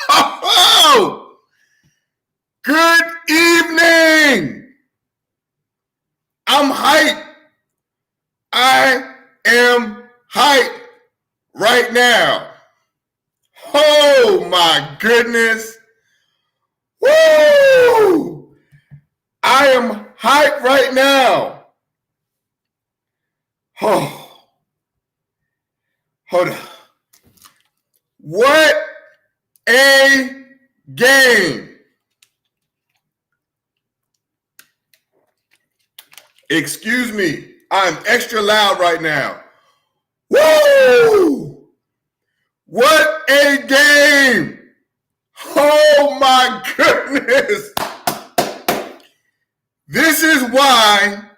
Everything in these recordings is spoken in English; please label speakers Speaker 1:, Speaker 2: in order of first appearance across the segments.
Speaker 1: Oh, good evening. I'm hyped. I am hyped right now. Oh my goodness. Woo! I am hyped right now. Oh, hold on. What a game. Excuse me. I'm extra loud right now. Woo! What a game. Oh my goodness. This is why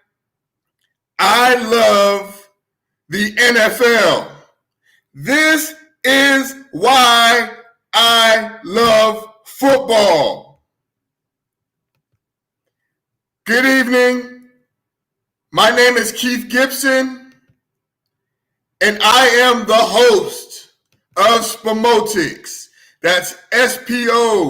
Speaker 1: I love the NFL. This is why I love football. Good evening. My name is Keith Gibson, and I am the host of SPOMOTICS. That's SPOMOTICS.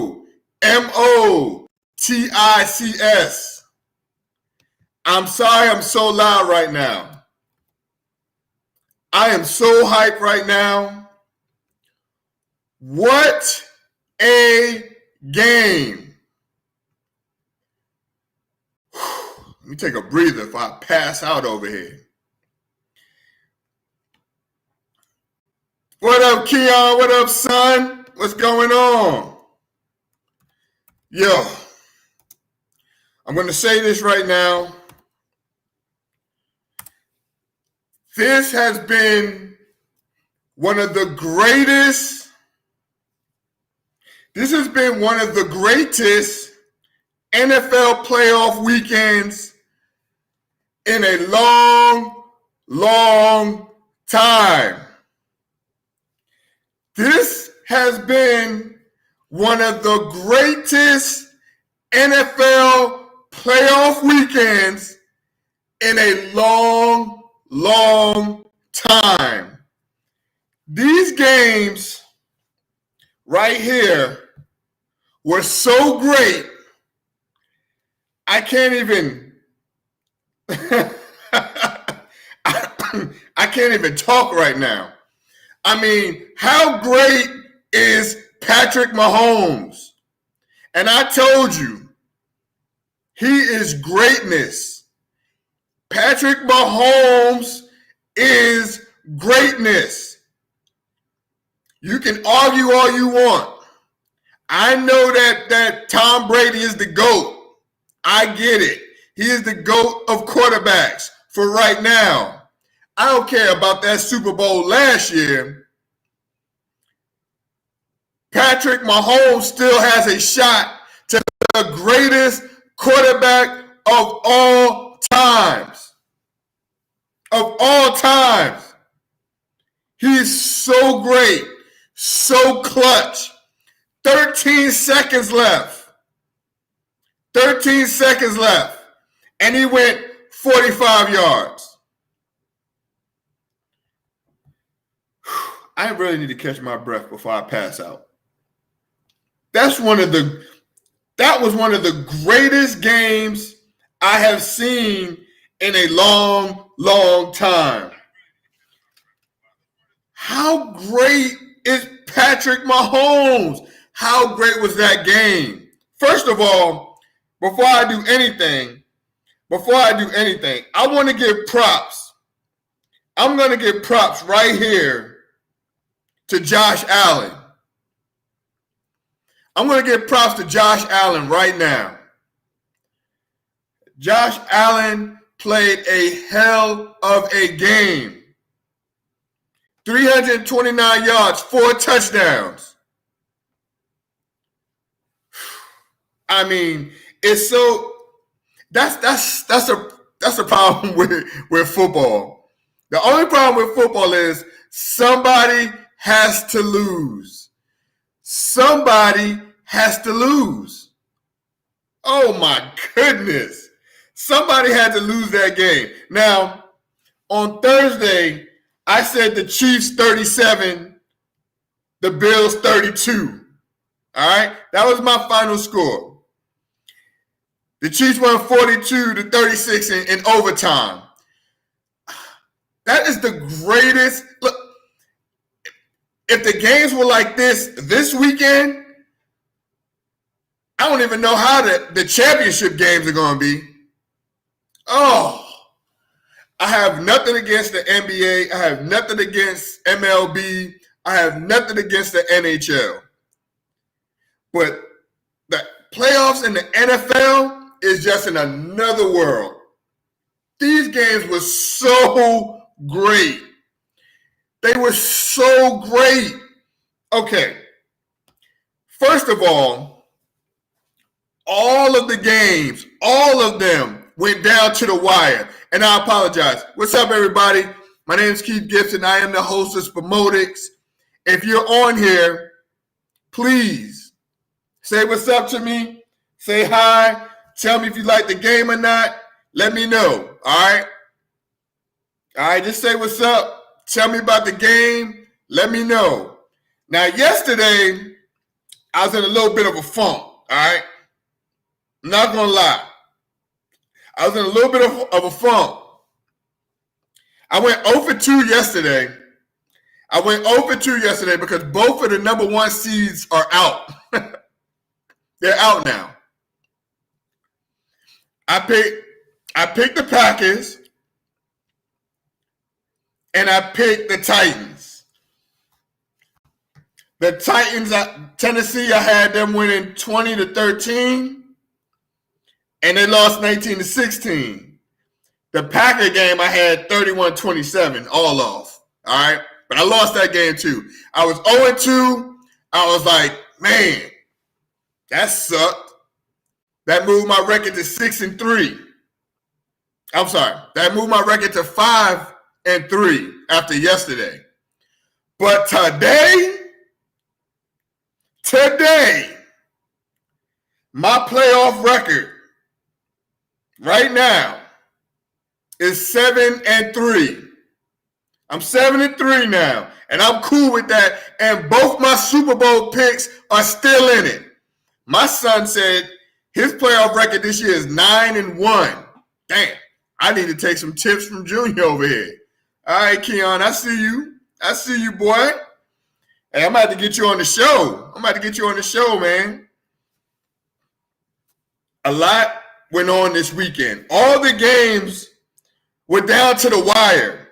Speaker 1: I'm sorry I'm so loud right now. I am so hyped right now. What a game. Let me take a breather if I pass out over here. What up, Keon? What up, son? What's going on? Yo, I'm going to say this right now. This has been one of the greatest NFL playoff weekends in a long, long time. This has been one of the greatest NFL playoff weekends in a long, long time. These games right here were so great, I can't even I can't even talk right now. I mean, how great is Patrick Mahomes? And I told you, he is greatness. Patrick Mahomes is greatness. You can argue all you want. I know that Tom Brady is the GOAT. I get it. He is the GOAT of quarterbacks for right now. I don't care about that Super Bowl last year. Patrick Mahomes still has a shot to be the greatest quarterback of all times. Of all times. He's so great, so clutch. 13 seconds left. 13 seconds left. And he went 45 yards. I really need to catch my breath before I pass out. That was one of the greatest games I have seen in a long, long time. How great is Patrick Mahomes? How great was that game? First of all, before I do anything, I want to give props. I'm going to give props right here to Josh Allen. I'm going to give props to Josh Allen right now. Josh Allen played a hell of a game. 329 yards, 4 touchdowns. I mean, it's so that's a problem with football. The only problem with football is somebody has to lose. Somebody has to lose. Oh my goodness. Somebody had to lose that game. Now, on Thursday, I said the Chiefs 37, the Bills 32. All right, that was my final score. The Chiefs won 42-36 in overtime. That is the greatest. Look, if the games were like this weekend, I don't even know how the championship games are going to be. Oh, I have nothing against the NBA. I have nothing against MLB. I have nothing against the NHL. But the playoffs in the NFL is just in another world. These games were so great. They were so great. Okay. First of all of the games, all of them went down to the wire. And I apologize. What's up, everybody? My name is Keith Gibson. I am the host of SPOMOTICS. If you're on here, please say what's up to me. Say hi. Tell me if you like the game or not. Let me know. All right? All right, just say what's up. Tell me about the game. Let me know. Now, yesterday, I was in a little bit of a funk. All right? I'm not going to lie. I was in a little bit of a funk. I went 0 for 2 yesterday. Because both of the number one seeds are out. They're out now. I picked the Packers, and I picked the Titans. The Titans, Tennessee, I had them winning 20-13. And they lost 19-16. The Packer game, I had 31-27, all off. All right? But I lost that game too. I was 0-2. I was like, man, that sucked. That moved my record to 6-3. I'm sorry. That moved my record to 5-3 after yesterday. But today, my playoff record right now is 7-3. I'm 7-3 now, and I'm cool with that. And both my Super Bowl picks are still in it. My son said his playoff record this year is 9-1. Damn, I need to take some tips from Junior over here. All right, Keon, I see you, boy. Hey, I'm about to get you on the show. Man. A lot went on this weekend. All the games were down to the wire.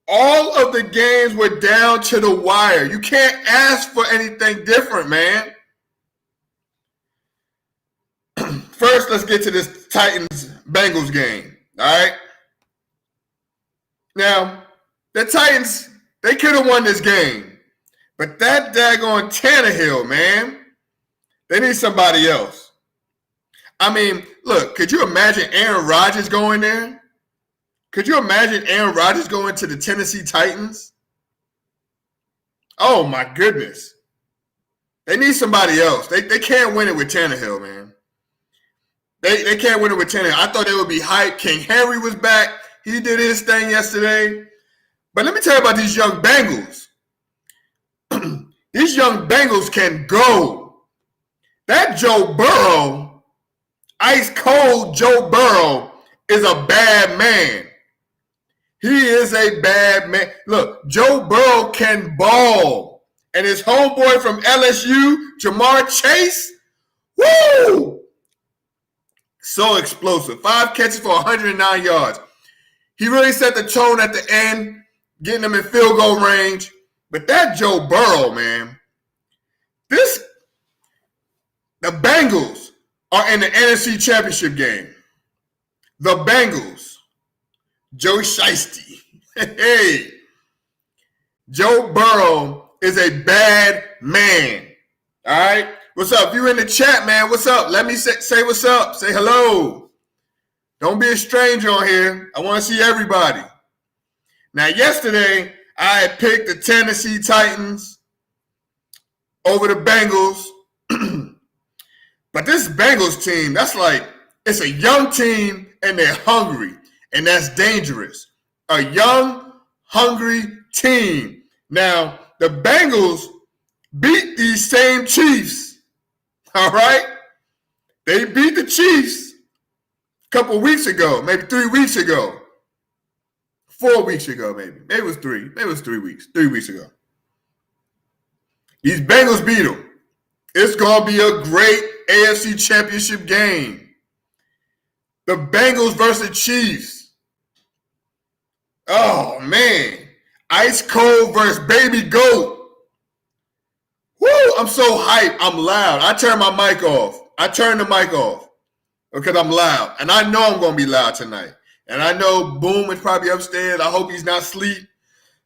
Speaker 1: All of the games were down to the wire. You can't ask for anything different, man. First, let's get to this Titans-Bengals game, all right? Now, the Titans, they could have won this game, but that daggone Tannehill, man, they need somebody else. I mean, look, could you imagine Aaron Rodgers going there? Could you imagine Aaron Rodgers going to the Tennessee Titans? Oh, my goodness. They need somebody else. They can't win it with Tannehill, man. They can't win it with Tannehill. I thought they would be hyped. King Henry was back. He did his thing yesterday. But let me tell you about these young Bengals. These young Bengals can go. That Joe Burrow, ice cold Joe Burrow, is a bad man. He is a bad man. Look, Joe Burrow can ball. And his homeboy from LSU, Jamar Chase, woo! So explosive. 5 catches for 109 yards. He really set the tone at the end, getting them in field goal range. But that Joe Burrow, man, the Bengals are in the NFC Championship game. The Bengals, Joe Shiesty. Hey, Joe Burrow is a bad man. All right? What's up? If you're in the chat, man, what's up? Let me say what's up. Say hello. Don't be a stranger on here. I want to see everybody. Now, yesterday, I had picked the Tennessee Titans over the Bengals. But this Bengals team, it's a young team, and they're hungry, and that's dangerous. A young, hungry team. Now, the Bengals beat these same Chiefs. All right? They beat the Chiefs a couple weeks ago, maybe 3 weeks ago. 4 weeks ago, maybe. Maybe it was 3. Maybe it was 3 weeks. 3 weeks ago. These Bengals beat them. It's going to be a great AFC Championship game. The Bengals versus Chiefs. Oh, man. Ice Cold versus Baby Goat. Woo, I'm so hyped. I'm loud. I turned my mic off. I turned the mic off because I'm loud. And I know I'm going to be loud tonight. And I know Boom is probably upstairs. I hope he's not asleep.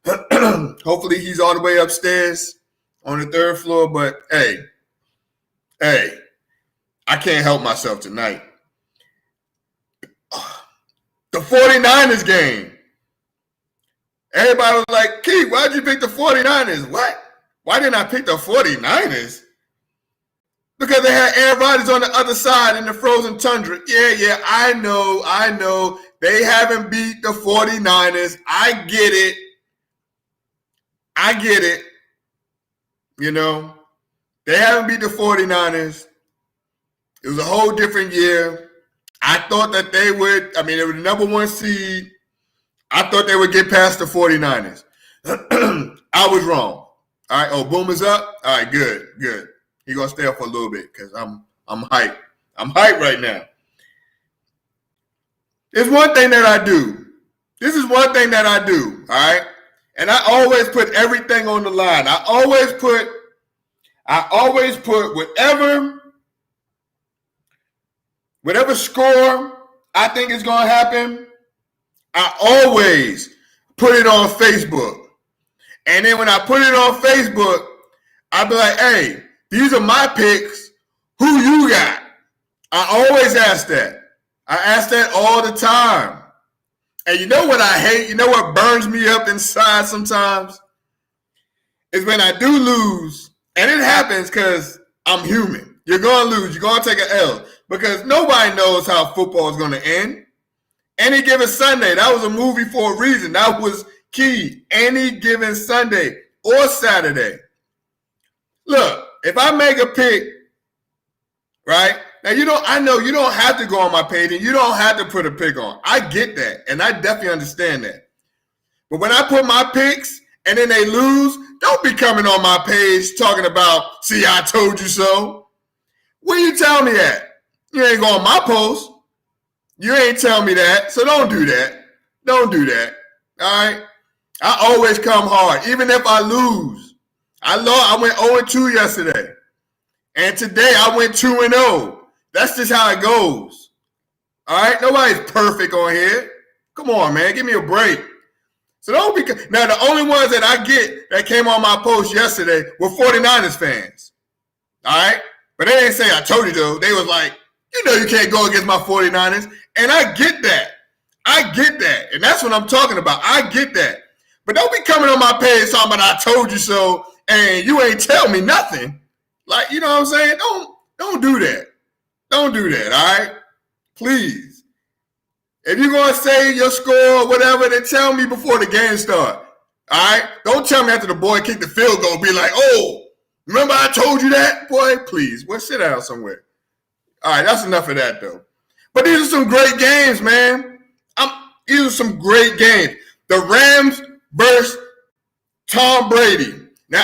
Speaker 1: Hopefully he's all the way upstairs on the 3rd floor. But, hey, I can't help myself tonight. The 49ers game. Everybody was like, Keith, why'd you pick the 49ers? What? Why didn't I pick the 49ers? Because they had Aaron Rodgers on the other side in the frozen tundra. Yeah, I know. They haven't beat the 49ers. I get it. You know, they haven't beat the 49ers. It was a whole different year. I thought that they would, they were the number 1 seed. I thought they would get past the 49ers. I was wrong. All right. Oh, Boom is up? All right, good. He's going to stay up for a little bit because I'm hyped. I'm hyped right now. There's one thing that I do. This is one thing that I do, all right? And I always put everything on the line. I always put whatever score I think is going to happen, I always put it on Facebook. And then when I put it on Facebook, I be like, hey, these are my picks. Who you got? I always ask that. I ask that all the time. And you know what I hate? You know what burns me up inside sometimes? Is when I do lose, and it happens because I'm human. You're going to lose. You're going to take an L because nobody knows how football is going to end. Any Given Sunday, that was a movie for a reason. That was key. Any Given Sunday or Saturday. Look, if I make a pick, right? Now, I know you don't have to go on my page and you don't have to put a pick on. I get that, and I definitely understand that. But when I put my picks and then they lose, don't be coming on my page talking about, see, I told you so. Where you tell me at? You ain't going on my post. You ain't tell me that, so don't do that. Don't do that, all right? I always come hard, even if I lose. I went 0-2 yesterday, and today I went 2-0. That's just how it goes. All right? Nobody's perfect on here. Come on, man. Give me a break. So don't be – now, the only ones that I get that came on my post yesterday were 49ers fans. All right? But they didn't say I told you, though. They was like, you can't go against my 49ers. And I get that. And that's what I'm talking about. I get that. But don't be coming on my page talking about I told you so and you ain't tell me nothing. Like, you know what I'm saying? Don't do that. Don't do that, all right? Please. If you're going to say your score or whatever, then tell me before the game starts, all right? Don't tell me after the boy kicked the field goal, be like, oh, remember I told you that? Boy, please, well, sit down somewhere. All right, that's enough of that, though. But these are some great games, man. These are some great games. The Rams versus Tom Brady. Now,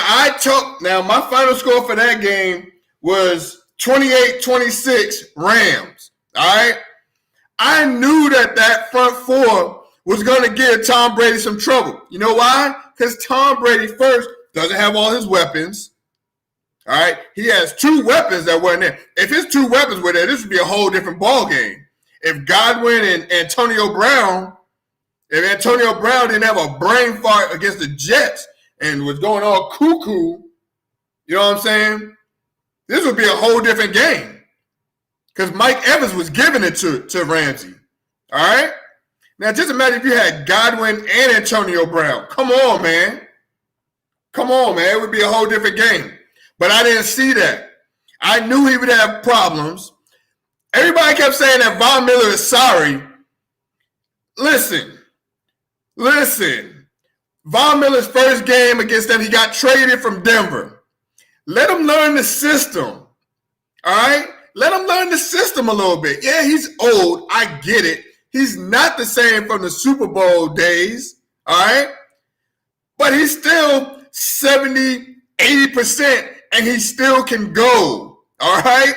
Speaker 1: my final score for that game was 28-26 Rams, all right? I knew that front four was going to give Tom Brady some trouble. You know why? Because Tom Brady, first, doesn't have all his weapons, all right? He has 2 weapons that weren't there. If his 2 weapons were there, this would be a whole different ball game. If Godwin and Antonio Brown didn't have a brain fart against the Jets and was going all cuckoo, you know what I'm saying? This would be a whole different game because Mike Evans was giving it to Ramsey. All right? Now, just imagine if you had Godwin and Antonio Brown. Come on, man. It would be a whole different game. But I didn't see that. I knew he would have problems. Everybody kept saying that Von Miller is sorry. Listen. Von Miller's first game against them, he got traded from Denver. Let him learn the system. All right? Let him learn the system a little bit. Yeah, he's old. I get it. He's not the same from the Super Bowl days. All right? But he's still 70, 80%, and he still can go. All right?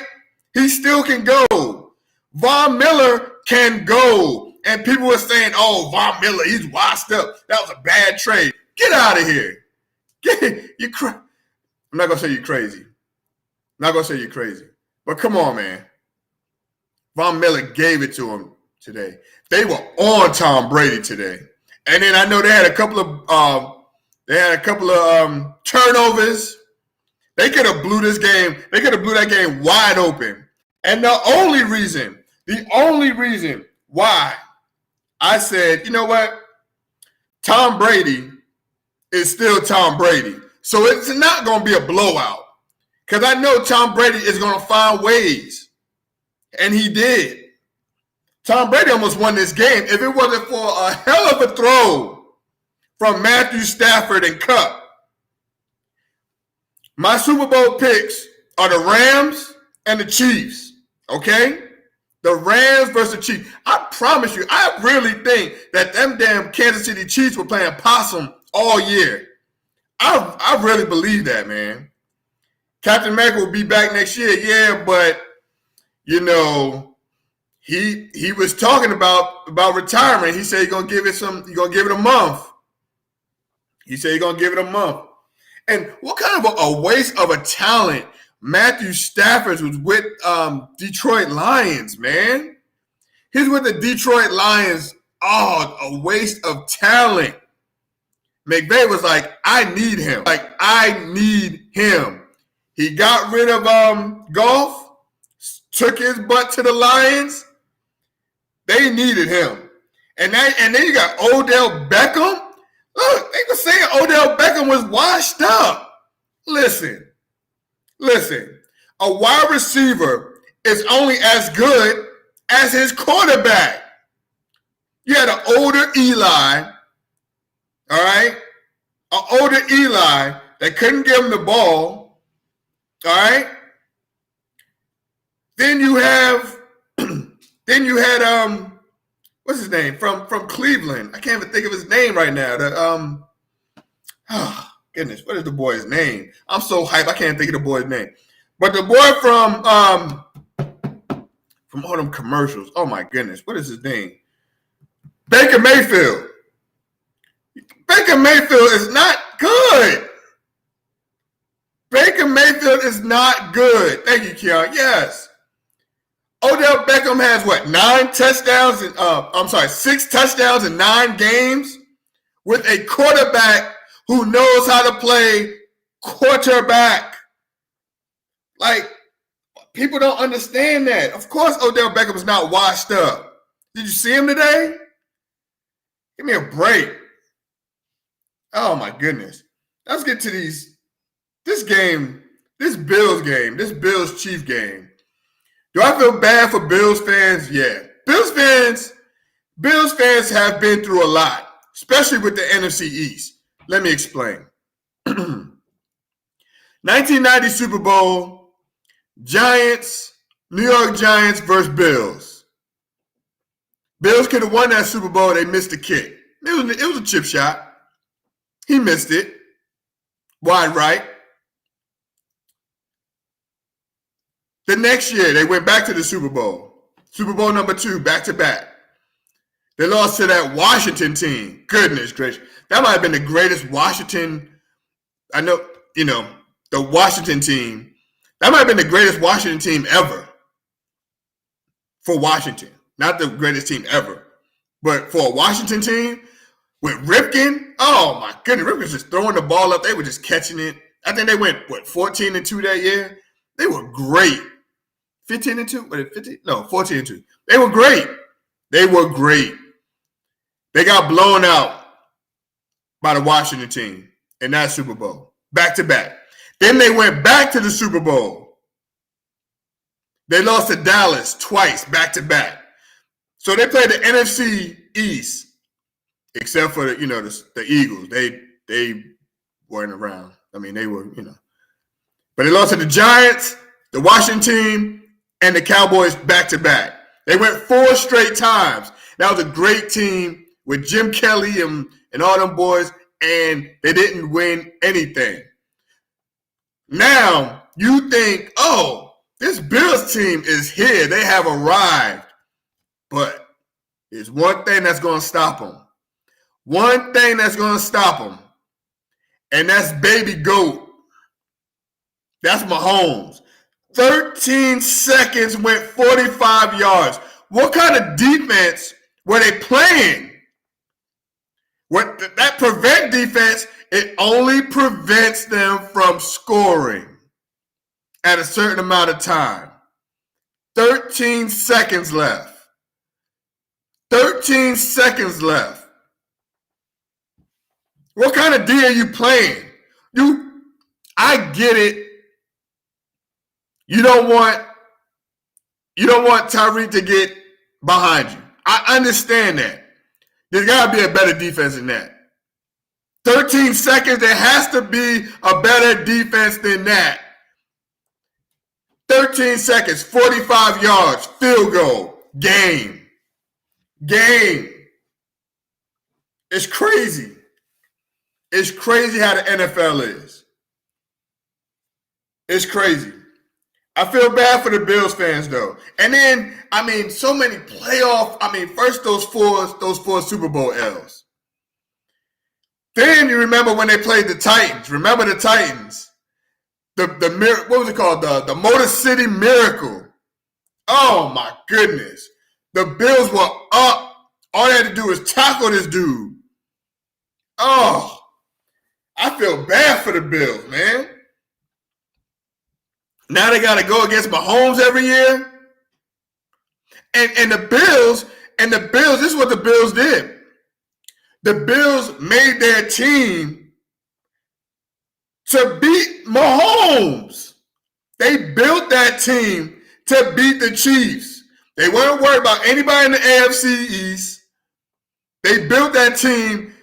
Speaker 1: He still can go. Von Miller can go. And people were saying, oh, Von Miller, he's washed up. That was a bad trade. Get out of here. I'm not going to say you're crazy. I'm not going to say you're crazy. But come on, man. Von Miller gave it to him today. They were on Tom Brady today. And then I know they had a couple of turnovers. They could have blew this game. They could have blew that game wide open. And the only reason why I said, you know what? Tom Brady is still Tom Brady. So it's not going to be a blowout. Because I know Tom Brady is going to find ways. And he did. Tom Brady almost won this game if it wasn't for a hell of a throw from Matthew Stafford and Kupp. My Super Bowl picks are the Rams and the Chiefs. Okay? The Rams versus the Chiefs. I promise you, I really think that them damn Kansas City Chiefs were playing possum all year. I really believe that, man. Captain America will be back next year, yeah, but you know, he was talking about retirement. He said he's gonna give it a month. He said he's gonna give it a month. And what kind of a waste of a talent Matthew Stafford was with Detroit Lions, man. He's with the Detroit Lions. Oh, a waste of talent. McVay was like, I need him. He got rid of Goff, took his butt to the Lions. They needed him. And then you got Odell Beckham. Look, they were saying Odell Beckham was washed up. Listen. A wide receiver is only as good as his quarterback. You had an older Eli, all right? An older Eli that couldn't give him the ball, all right? Then you had what's his name from Cleveland? I can't even think of his name right now. Goodness, what is the boy's name? I'm so hyped, I can't think of the boy's name. But the boy from all them commercials. Oh my goodness, what is his name? Baker Mayfield. Baker Mayfield is not good. Baker Mayfield is not good. Thank you, Keon. Yes. Odell Beckham has what? 6 touchdowns in 9 games with a quarterback who knows how to play quarterback. Like, people don't understand that. Of course, Odell Beckham is not washed up. Did you see him today? Give me a break. Oh, my goodness. Let's get to this Bills game, this Bills-Chief game. Do I feel bad for Bills fans? Yeah. Bills fans have been through a lot, especially with the NFC East. Let me explain. 1990 Super Bowl, New York Giants versus Bills. Bills could have won that Super Bowl. They missed the kick. It was a chip shot. He missed it. Wide right. The next year, they went back to the Super Bowl. Super Bowl number 2, back-to-back. They lost to that Washington team. Goodness gracious. That might have been the greatest Washington. I know, the Washington team. That might have been the greatest Washington team ever. For Washington. Not the greatest team ever. But for a Washington team, with Ripken, oh my goodness, Ripken was just throwing the ball up. They were just catching it. I think they went, 14-2 that year? They were great. 15-2? What, 15? No, 14-2. They were great. They got blown out by the Washington team in that Super Bowl. Back to back. Then they went back to the Super Bowl. They lost to Dallas twice, back to back. So they played the NFC East, except for the Eagles. They weren't around. I mean, they were, But they lost to the Giants, the Washington team, and the Cowboys back-to-back. They went 4 straight times. That was a great team with Jim Kelly and all them boys, and they didn't win anything. Now, you think, oh, this Bills team is here. They have arrived. But there's one thing that's going to stop them. One thing that's going to stop them. And that's Baby Goat. That's Mahomes. 13 seconds went 45 yards. What kind of defense were they playing? That prevent defense, it only prevents them from scoring at a certain amount of time. 13 seconds left. 13 seconds left. What kind of D are you playing? I get it. You don't want Tyreek to get behind you. I understand that. There's got to be a better defense than that. 13 seconds, there has to be a better defense than that. 13 seconds, 45 yards, field goal, game. It's crazy. It's crazy how the NFL is. It's crazy. I feel bad for the Bills fans, though. And then, so many playoff, first those four Super Bowl L's. Then you remember when they played the Titans. Remember the Titans? What was it called? The Motor City Miracle. Oh, my goodness. The Bills were up. All they had to do was tackle this dude. Oh, I feel bad for the Bills, man. Now they got to go against Mahomes every year. And the Bills, this is what the Bills did. The Bills made their team to beat Mahomes. They built that team to beat the Chiefs. They weren't worried about anybody in the AFC East. They built that team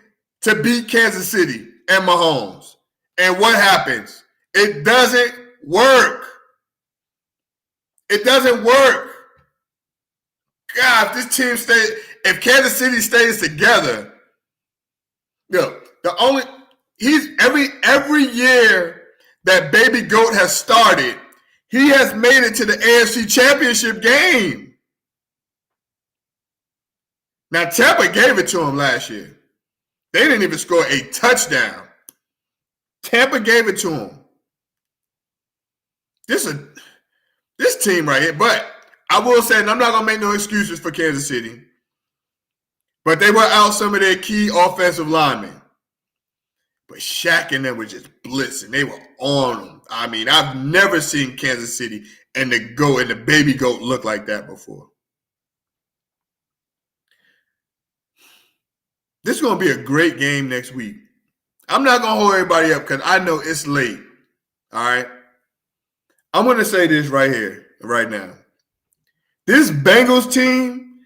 Speaker 1: to beat Kansas City and Mahomes. And what happens? It doesn't work. It doesn't work. God, if Kansas City stays together, every year that Baby Goat has started, he has made it to the AFC Championship game. Now, Tampa gave it to him last year. They didn't even score a touchdown. Tampa gave it to him. This team right here, but I will say, and I'm not going to make no excuses for Kansas City, but they were out some of their key offensive linemen. But Shaq and them were just blitzing. They were on them. I've never seen Kansas City and the Baby Goat look like that before. This is going to be a great game next week. I'm not going to hold everybody up because I know it's late. All right? I'm going to say this right here, right now. This Bengals team,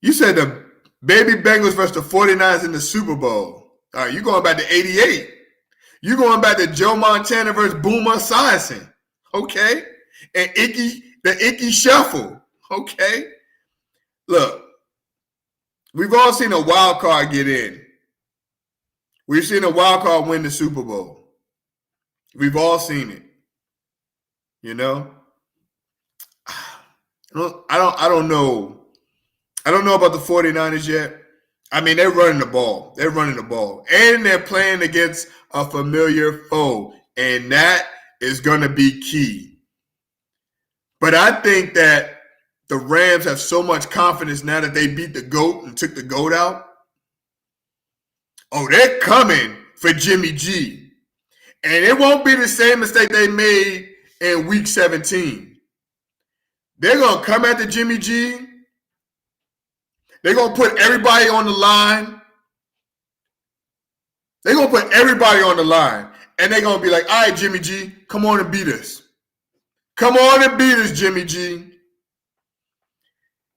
Speaker 1: you said the baby Bengals versus the 49ers in the Super Bowl. All right, you're going back to 88. You're going back to Joe Montana versus Boomer Esiason. Okay? And the Icky Shuffle. Okay? Look, we've all seen a wild card get in. We've seen a wild card win the Super Bowl. We've all seen it. You know? I don't know. I don't know about the 49ers yet. They're running the ball. They're running the ball. And they're playing against a familiar foe. And that is going to be key. But I think that the Rams have so much confidence now that they beat the GOAT and took the GOAT out. Oh, they're coming for Jimmy G. And it won't be the same mistake they made in Week 17. They're going to come after Jimmy G. They're going to put everybody on the line. They're going to put everybody on the line. And they're going to be like, all right, Jimmy G, come on and beat us. Come on and beat us, Jimmy G.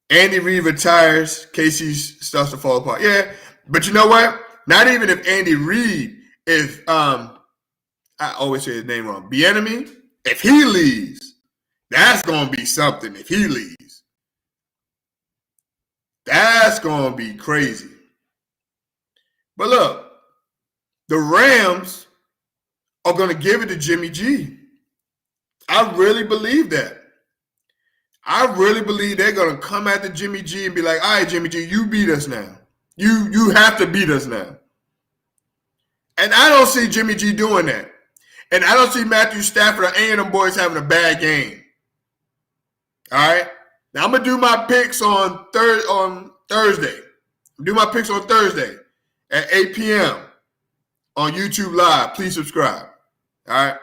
Speaker 1: Andy Reid retires. KC starts to fall apart. Yeah, but you know what? Not even if Andy Reid, I I always say his name wrong. Bieniemy. If he leaves, that's going to be something. If he leaves, that's going to be crazy. But look, the Rams are going to give it to Jimmy G. I really believe that. I really believe they're going to come after Jimmy G and be like, all right, Jimmy G, you beat us now. You have to beat us now. And I don't see Jimmy G doing that. And I don't see Matthew Stafford or any of them boys having a bad game. All right? Now, I'm going to do my picks on Thursday. Do my picks on Thursday at 8 p.m. on YouTube Live. Please subscribe. All right?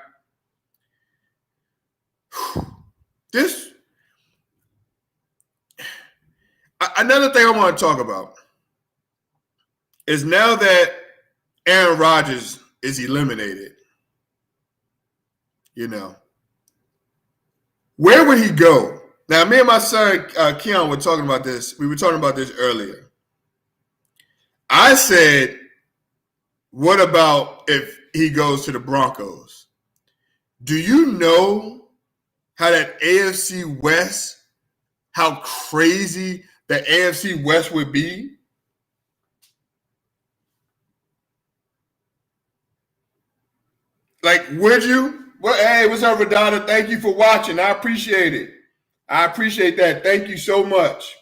Speaker 1: Another thing I want to talk about is now that Aaron Rodgers is eliminated, where would he go? Now, me and my son, Keon, were talking about this. We were talking about this earlier. I said, what about if he goes to the Broncos? Do you know how that AFC West, how crazy the AFC West would be? Like, would you? Well, hey, what's up, Radonna? Thank you for watching. I appreciate it. I appreciate that. Thank you so much.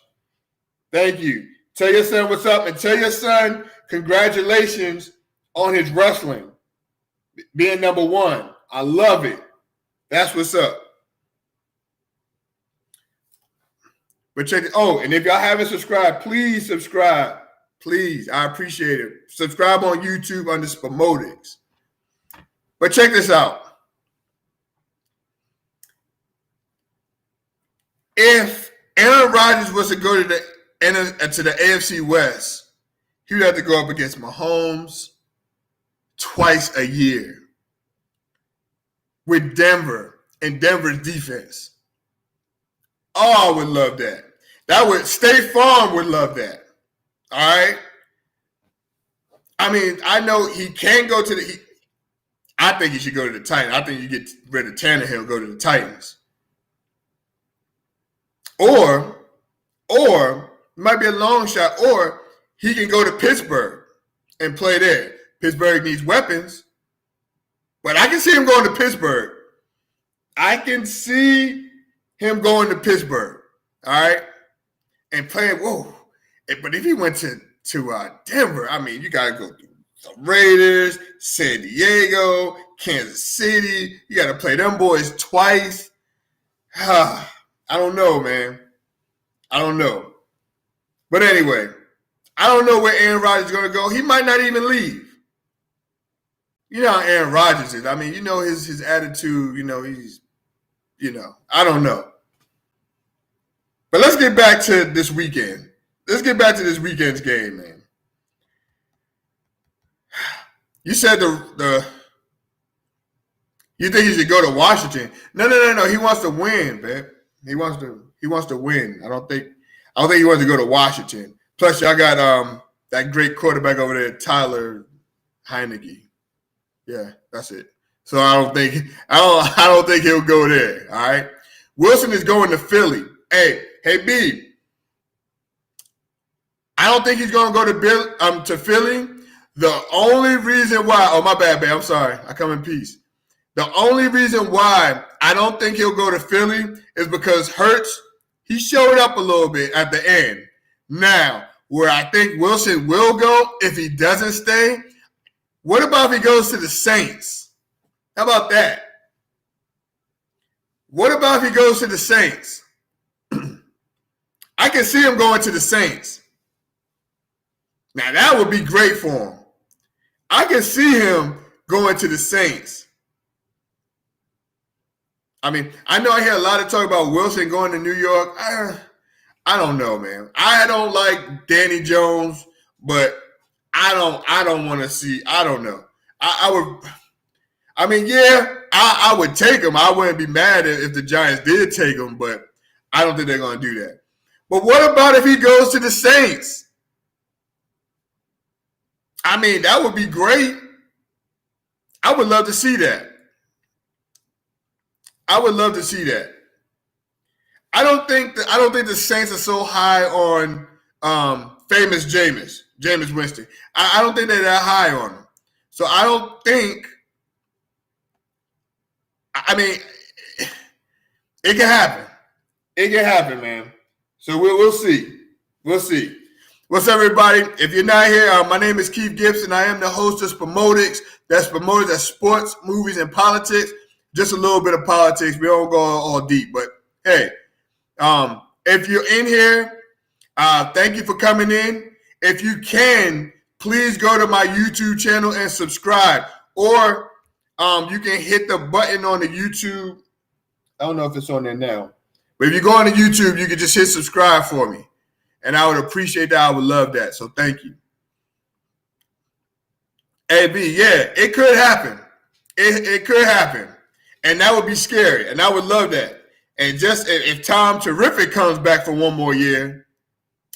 Speaker 1: Thank you. Tell your son what's up and tell your son congratulations on his wrestling being number one. I love it. That's what's up. But check it. Oh, and if y'all haven't subscribed, please subscribe. Please. I appreciate it. Subscribe on YouTube under SPOMOTICS. But check this out. If Aaron Rodgers was to go to the AFC West, he would have to go up against Mahomes twice a year with Denver and Denver's defense. Oh, I would love that. State Farm would love that. All right? I mean, I know he can go to I think he should go to the Titans. I think you get rid of Tannehill, go to the Titans. Or it might be a long shot, or he can go to Pittsburgh and play there. Pittsburgh needs weapons. But I can see him going to Pittsburgh. I can see him going to Pittsburgh, all right, and playing. Whoa! But if he went to Denver, I mean, you got to go through the Raiders, San Diego, Kansas City. You got to play them boys twice. I don't know, man. I don't know. But anyway, I don't know where Aaron Rodgers is going to go. He might not even leave. You know how Aaron Rodgers is. I mean, you know his attitude. He's, I don't know. But let's get back to this weekend. Let's get back to this weekend's game, man. You said you think he should go to Washington? No. He wants to win, man. He wants to win. I don't think he wants to go to Washington. Plus, y'all got that great quarterback over there, Tyler Heineke. Yeah, that's it. So I don't think he'll go there. All right. Wilson is going to Philly. Hey, B. I don't think he's going to go to Philly. The only reason why, oh, my bad, babe. I'm sorry. I come in peace. The only reason why I don't think he'll go to Philly is because Hurts, he showed up a little bit at the end. Now, where I think Wilson will go if he doesn't stay, what about if he goes to the Saints? How about that? What about if he goes to the Saints? I can see him going to the Saints. Now, that would be great for him. I can see him going to the Saints. I mean, I know I hear a lot of talk about Wilson going to New York. I don't know, man. I don't like Danny Jones, but I don't want to see. I don't know. I would take him. I wouldn't be mad if the Giants did take him, but I don't think they're going to do that. But what about if he goes to the Saints? I mean, that would be great. I would love to see that. I would love to see that. I don't think the Saints are so high on famous Jameis Winston. I don't think they're that high on him. So I don't think. I mean, it can happen. It can happen, man. So we'll see. We'll see. What's up, everybody? If you're not here, my name is Keith Gibson. I am the host of SPOMOTICS. That's SPOMOTICS. That's sports, movies, and politics. Just a little bit of politics. We don't go all deep, but hey. If you're in here, thank you for coming in. If you can, please go to my YouTube channel and subscribe. Or you can hit the button on the YouTube. I don't know if it's on there now. But if you go on the YouTube, you can just hit subscribe for me. And I would appreciate that. I would love that. So thank you. AB, yeah, it could happen. It could happen. And that would be scary. And I would love that. And just if Tom Terrific comes back for one more year,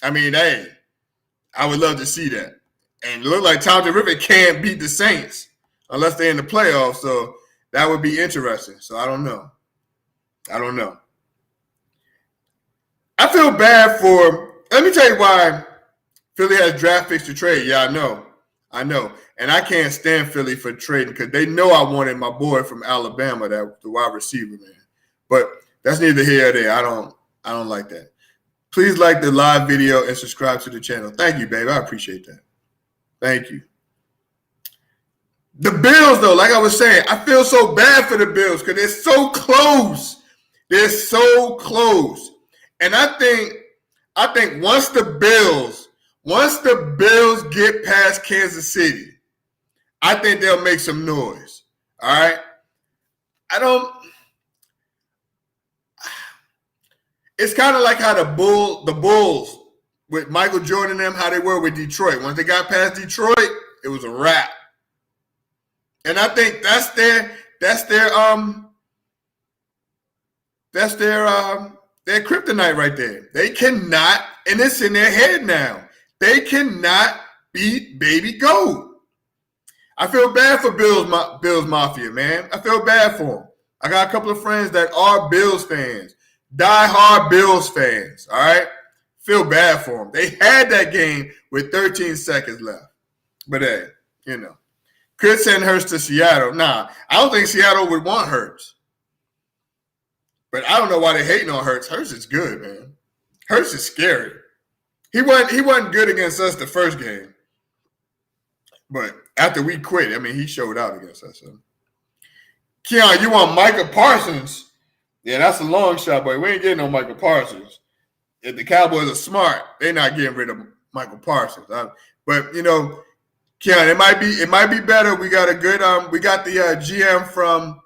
Speaker 1: I mean, hey, I would love to see that. And it look like Tom Terrific can't beat the Saints unless they're in the playoffs. So that would be interesting. So I don't know. I feel bad for – let me tell you why Philly has draft picks to trade. Yeah, I know. And I can't stand Philly for trading because they know I wanted my boy from Alabama, the wide receiver, man. But – that's neither here or there. I don't like that. Please like the live video and subscribe to the channel. Thank you, babe. I appreciate that. Thank you. The Bills, though, like I was saying, I feel so bad for the Bills because they're so close. They're so close. And I think once the Bills get past Kansas City, I think they'll make some noise. All right? It's kind of like how the Bulls with Michael Jordan and them, how they were with Detroit. Once they got past Detroit, it was a wrap. And I think that's their kryptonite right there. They cannot, and it's in their head now. They cannot beat Baby Goat. I feel bad for Bills Mafia, man. I feel bad for them. I got a couple of friends that are Bills fans. Die-hard Bills fans, all right? Feel bad for them. They had that game with 13 seconds left. But, hey, could send Hurts to Seattle. Nah, I don't think Seattle would want Hurts. But I don't know why they're hating on Hurts. Hurts is good, man. Hurts is scary. He wasn't good against us the first game. But after we quit, I mean, he showed out against us. So. Keon, you want Micah Parsons? Yeah, that's a long shot, but we ain't getting no Michael Parsons. If the Cowboys are smart, they're not getting rid of Michael Parsons. But Keon, it might be better. We got a good we got the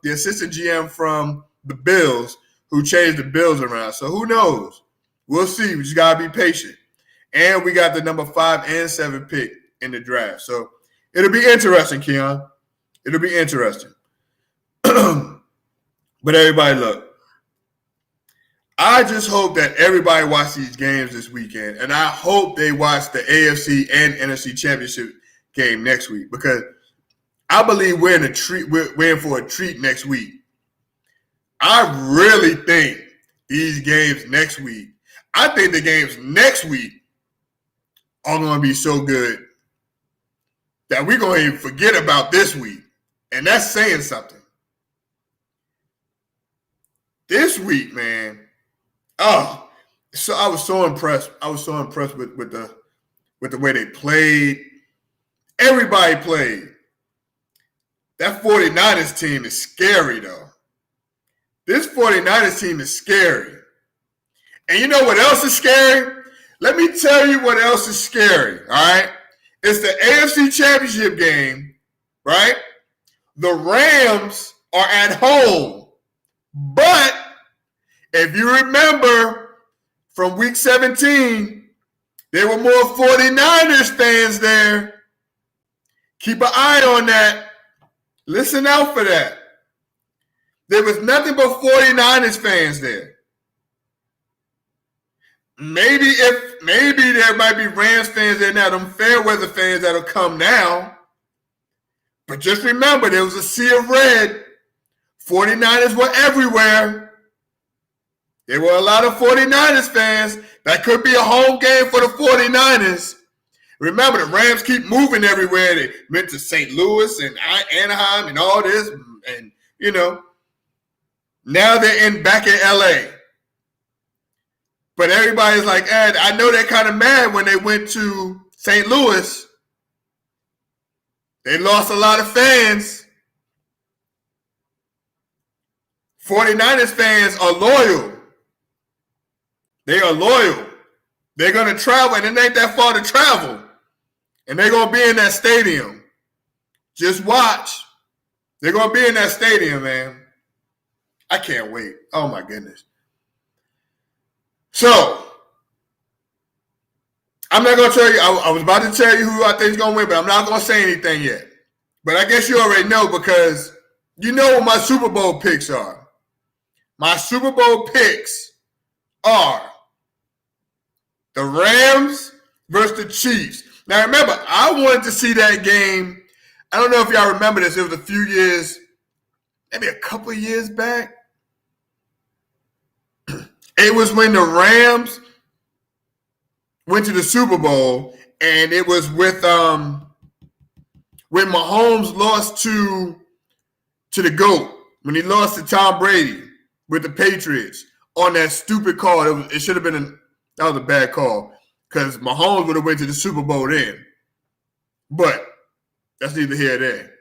Speaker 1: assistant GM from the Bills who changed the Bills around. So who knows? We'll see. We just gotta be patient. And we got the number 5 and 7 pick in the draft. So it'll be interesting, Keon. It'll be interesting. But everybody, look. I just hope that everybody watch these games this weekend, and I hope they watch the AFC and NFC Championship game next week because I believe we're in for a treat next week. I really think these games next week, I think the games next week are going to be so good that we're going to even forget about this week, and that's saying something. This week, man. Oh, so I was so impressed. with the way they played. Everybody played. That 49ers team is scary, though. This 49ers team is scary. And you know what else is scary? Let me tell you what else is scary, all right? It's the AFC Championship game, right? The Rams are at home, but if you remember from week 17, there were more 49ers fans there. Keep an eye on that. Listen out for that. There was nothing but 49ers fans there. Maybe there might be Rams fans there now, them fair weather fans that'll come now. But just remember, there was a sea of red. 49ers were everywhere. There were a lot of 49ers fans. That could be a home game for the 49ers. Remember, the Rams keep moving everywhere. They went to St. Louis and Anaheim and all this. And, you know, now they're back in L.A. But everybody's like, I know they're kind of mad when they went to St. Louis. They lost a lot of fans. 49ers fans are loyal. They are loyal. They're going to travel, and it ain't that far to travel. And they're going to be in that stadium. Just watch. They're going to be in that stadium, man. I can't wait. Oh, my goodness. So, I'm not going to tell you. I was about to tell you who I think is going to win, but I'm not going to say anything yet. But I guess you already know because you know what my Super Bowl picks are. My Super Bowl picks are the Rams versus the Chiefs. Now, remember, I wanted to see that game. I don't know if y'all remember this. It was a few years, maybe a couple of years back. It was when the Rams went to the Super Bowl, and it was with when Mahomes lost to the GOAT, when he lost to Tom Brady with the Patriots on that stupid call. It should have been that was a bad call because Mahomes would have went to the Super Bowl then. But that's neither here nor there.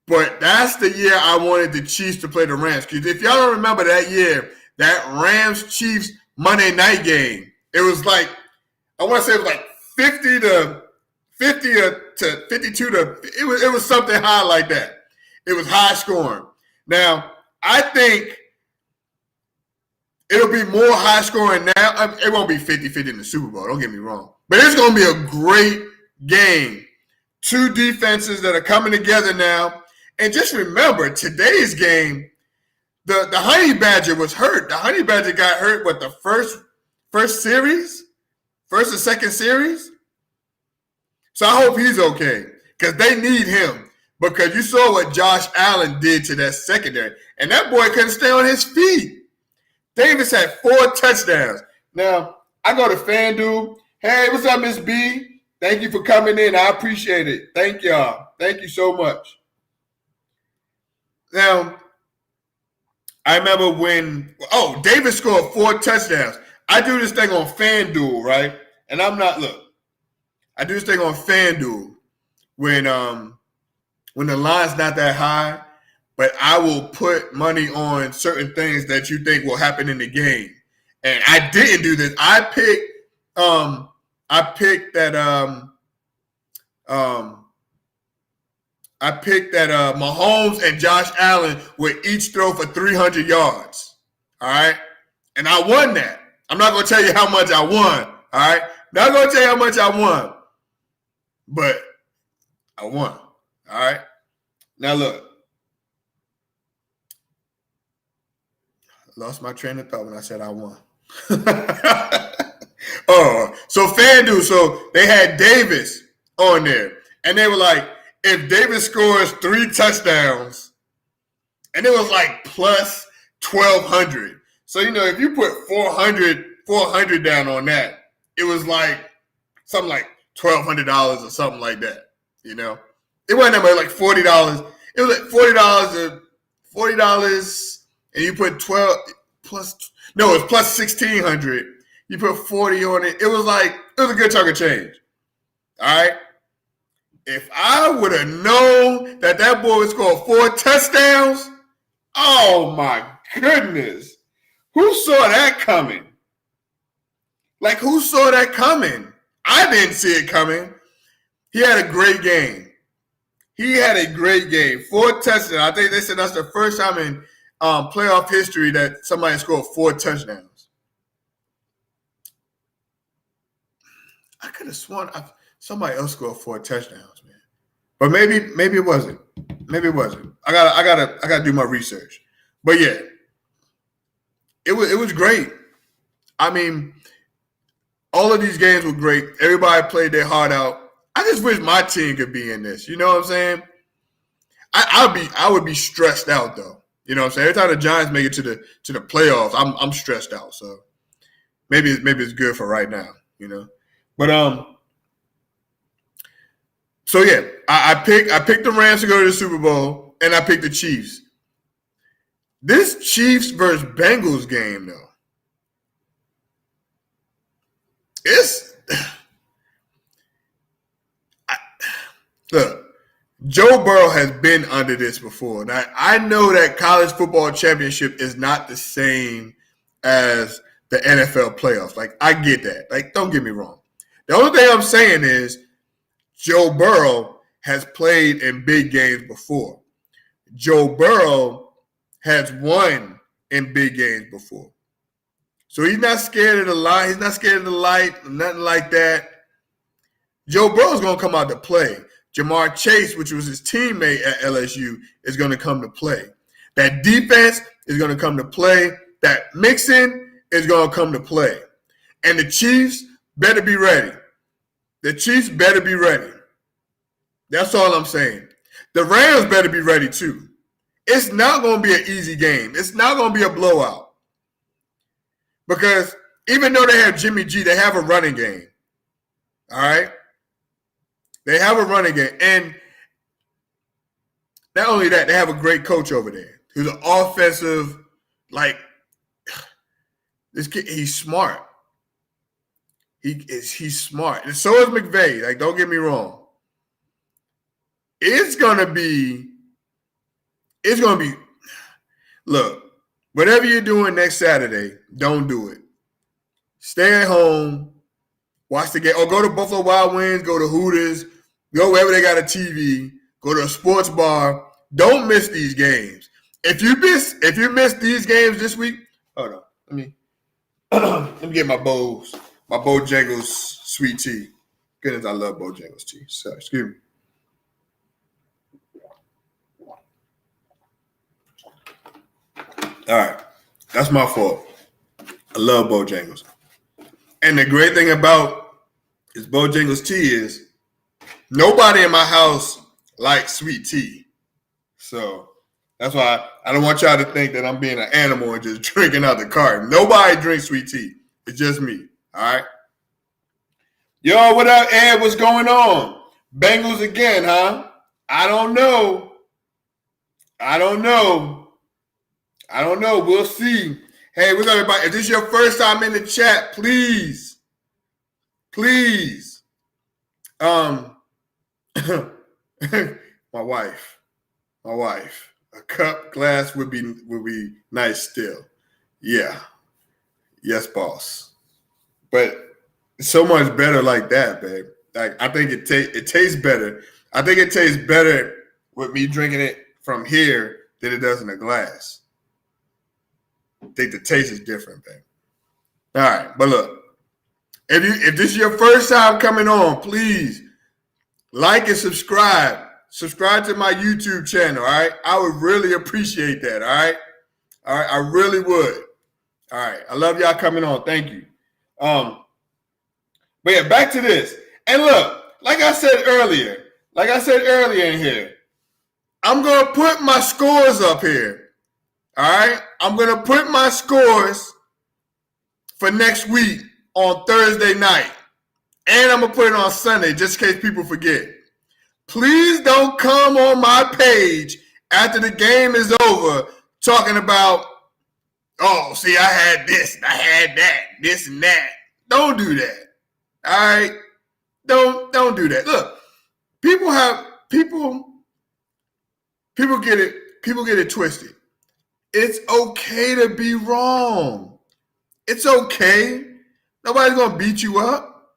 Speaker 1: But that's the year I wanted the Chiefs to play the Rams. Because if y'all don't remember that year, that Rams-Chiefs Monday night game, it was like, I want to say it was like 50 to 52 to, it was something high like that. It was high scoring. Now, I think it'll be more high scoring now. It won't be 50-50 in the Super Bowl, don't get me wrong. But it's going to be a great game. Two defenses that are coming together now. And just remember, today's game, the Honey Badger was hurt. The Honey Badger got hurt, the first series? First and second series? So I hope he's okay because they need him because you saw what Josh Allen did to that secondary. And that boy couldn't stay on his feet. Davis had 4 touchdowns. Now, I go to FanDuel. Hey, what's up, Miss B? Thank you for coming in. I appreciate it. Thank y'all. Thank you so much. Now, I remember when, Davis scored 4 touchdowns. I do this thing on FanDuel, right? And I do this thing on FanDuel when the line's not that high, but I will put money on certain things that you think will happen in the game. And I didn't do this. I picked that Mahomes and Josh Allen would each throw for 300 yards. All right? And I won that. I'm not going to tell you how much I won. All right? Not going to tell you how much I won. But I won. All right? Now, look. I lost my train of thought when I said I won. So FanDuel, so they had Davis on there. And they were like, if Davis scores 3 touchdowns, and it was like plus 1,200. So, if you put 400 down on that, it was like something like $1,200 or something like that. It wasn't that much, like $40. It was like $40, and you put 12 plus. No, it was plus 1,600. You put 40 on it. It was a good chunk of change. All right. If I would have known that boy would score 4 touchdowns, oh my goodness. Who saw that coming? Who saw that coming? I didn't see it coming. He had a great game. 4 touchdowns. I think they said that's the first time in playoff history that somebody scored 4 touchdowns. I could have sworn somebody else scored 4 touchdowns, man. But maybe it wasn't. Maybe it wasn't. I gotta do my research. But yeah, it was great. I mean, all of these games were great. Everybody played their heart out. I just wish my team could be in this. You know what I'm saying? I would be stressed out though. You know what I'm saying? Every time the Giants make it to the playoffs, I'm stressed out. So maybe it's good for right now, you know. But so yeah, I picked the Rams to go to the Super Bowl, and I picked the Chiefs. This Chiefs versus Bengals game though, look. Joe Burrow has been under this before. Now, I know that college football championship is not the same as the NFL playoffs. Like, I get that. Like, don't get me wrong. The only thing I'm saying is Joe Burrow has played in big games before. Joe Burrow has won in big games before. So he's not scared of the light. He's not scared of the light, nothing like that. Joe Burrow's going to come out to play. Jamar Chase, which was his teammate at LSU, is going to come to play. That defense is going to come to play. That Mixon is going to come to play. And the Chiefs better be ready. The Chiefs better be ready. That's all I'm saying. The Rams better be ready too. It's not going to be an easy game. It's not going to be a blowout. Because even though they have Jimmy G, they have a running game. All right? They have a running game. And not only that, they have a great coach over there who's an offensive, like, this kid, he's smart. He's smart. And so is McVay. Like, don't get me wrong. It's gonna be, look, whatever you're doing next Saturday, don't do it. Stay at home, watch the game, or go to Buffalo Wild Wings, go to Hooters, go wherever they got a TV, go to a sports bar. Don't miss these games. If you miss these games this week, hold on. Let me get my Bojangles sweet tea. Goodness, I love Bojangles tea. So, excuse me. All right. That's my fault. I love Bojangles. And the great thing about this Bojangles tea is nobody in my house likes sweet tea. So that's why I don't want y'all to think that I'm being an animal and just drinking out the carton. Nobody drinks sweet tea. It's just me. All right. Yo, what up, Ed? What's going on? Bengals again, huh? I don't know. We'll see. Hey, what's up, everybody? If this is your first time in the chat, please. My wife. A cup glass would be nice still. Yeah. Yes, boss. But it's so much better like that, babe. Like, I think it tastes better. I think it tastes better with me drinking it from here than it does in a glass. I think the taste is different, babe. All right, but look, if this is your first time coming on, please like and subscribe. Subscribe to my YouTube channel, all right? I would really appreciate that, all right? All right, I really would. All right, I love y'all coming on. Thank you. But yeah, back to this. And look, like I said earlier in here, I'm going to put my scores up here. All right? I'm going to put my scores for next week on Thursday night. And I'm going to put it on Sunday just in case people forget. Please don't come on my page after the game is over talking about, oh, see, I had this, I had that, this and that. Don't do that. All right? Don't do that. Look, people get it twisted. It's okay to be wrong. It's okay. Nobody's going to beat you up.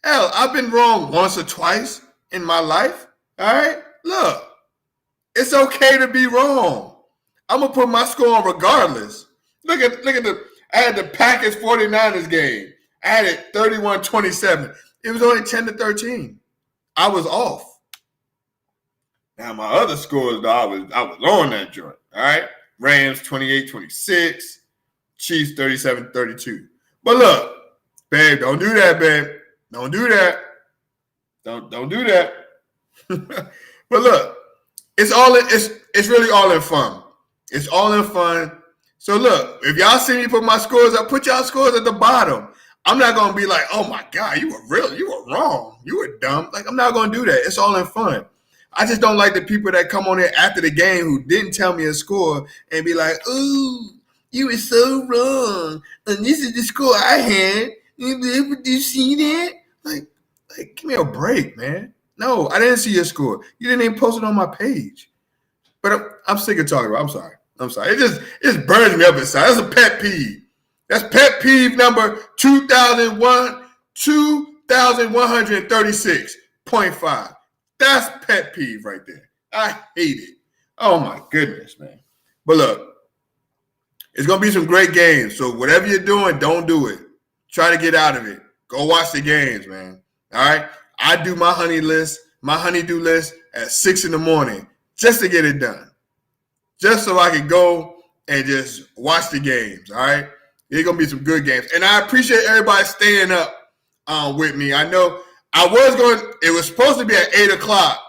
Speaker 1: Hell, I've been wrong once or twice in my life. All right? Look, it's okay to be wrong. I'm going to put my score on regardless. Look at I had the Packers 49ers game. I had it 31-27. It was only 10-13. I was off. Now, my other scores, though, I was on that joint. All right? Rams 28-26. Chiefs 37-32. But look, babe, don't do that, babe. Don't do that. Don't do that. But look, it's really all in fun. It's all in fun. So look, if y'all see me put my scores up, put y'all scores at the bottom. I'm not gonna be like, oh my God, you were wrong, you were dumb. Like, I'm not gonna do that. It's all in fun. I just don't like the people that come on there after the game who didn't tell me a score and be like, ooh, you were so wrong. And this is the score I had. Did you see that? Like, give me a break, man. No, I didn't see your score. You didn't even post it on my page. But I'm sick of talking about it. I'm sorry. It just burns me up inside. That's a pet peeve. That's pet peeve number 2,136.5. That's pet peeve right there. I hate it. Oh my goodness, man. But look, it's going to be some great games. So whatever you're doing, don't do it. Try to get out of it. Go watch the games, man. All right? I do my honeydew list at 6 in the morning just to get it done. Just so I can go and just watch the games, all right? There's going to be some good games. And I appreciate everybody staying up with me. I know it was supposed to be at 8 o'clock,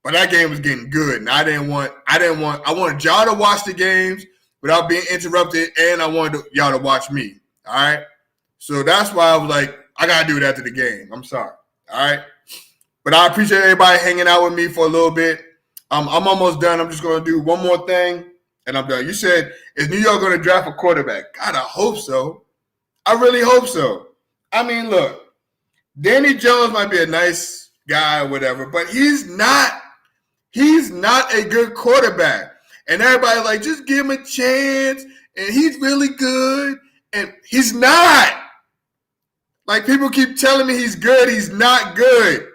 Speaker 1: but that game was getting good. And I wanted y'all to watch the games without being interrupted, and I wanted y'all to watch me, all right? So that's why I was like, I got to do it after the game. I'm sorry, all right? But I appreciate everybody hanging out with me for a little bit. I'm almost done. I'm just going to do one more thing, and I'm done. You said, is New York going to draft a quarterback? God, I hope so. I really hope so. I mean, look, Danny Jones might be a nice guy or whatever, but he's not a good quarterback. And everybody's like, just give him a chance, and he's really good. And he's not. Like, people keep telling me he's good. He's not good.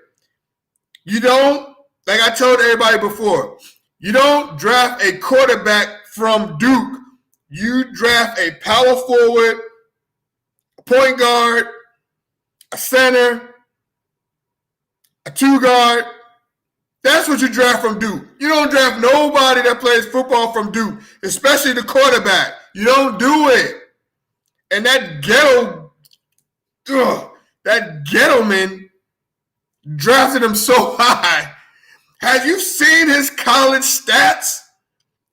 Speaker 1: You don't, like I told everybody before, you don't draft a quarterback from Duke. You draft a power forward, a point guard, a center, a two guard. That's what you draft from Duke. You don't draft nobody that plays football from Duke, especially the quarterback. You don't do it. And that ghetto man drafted him so high. Have you seen his college stats?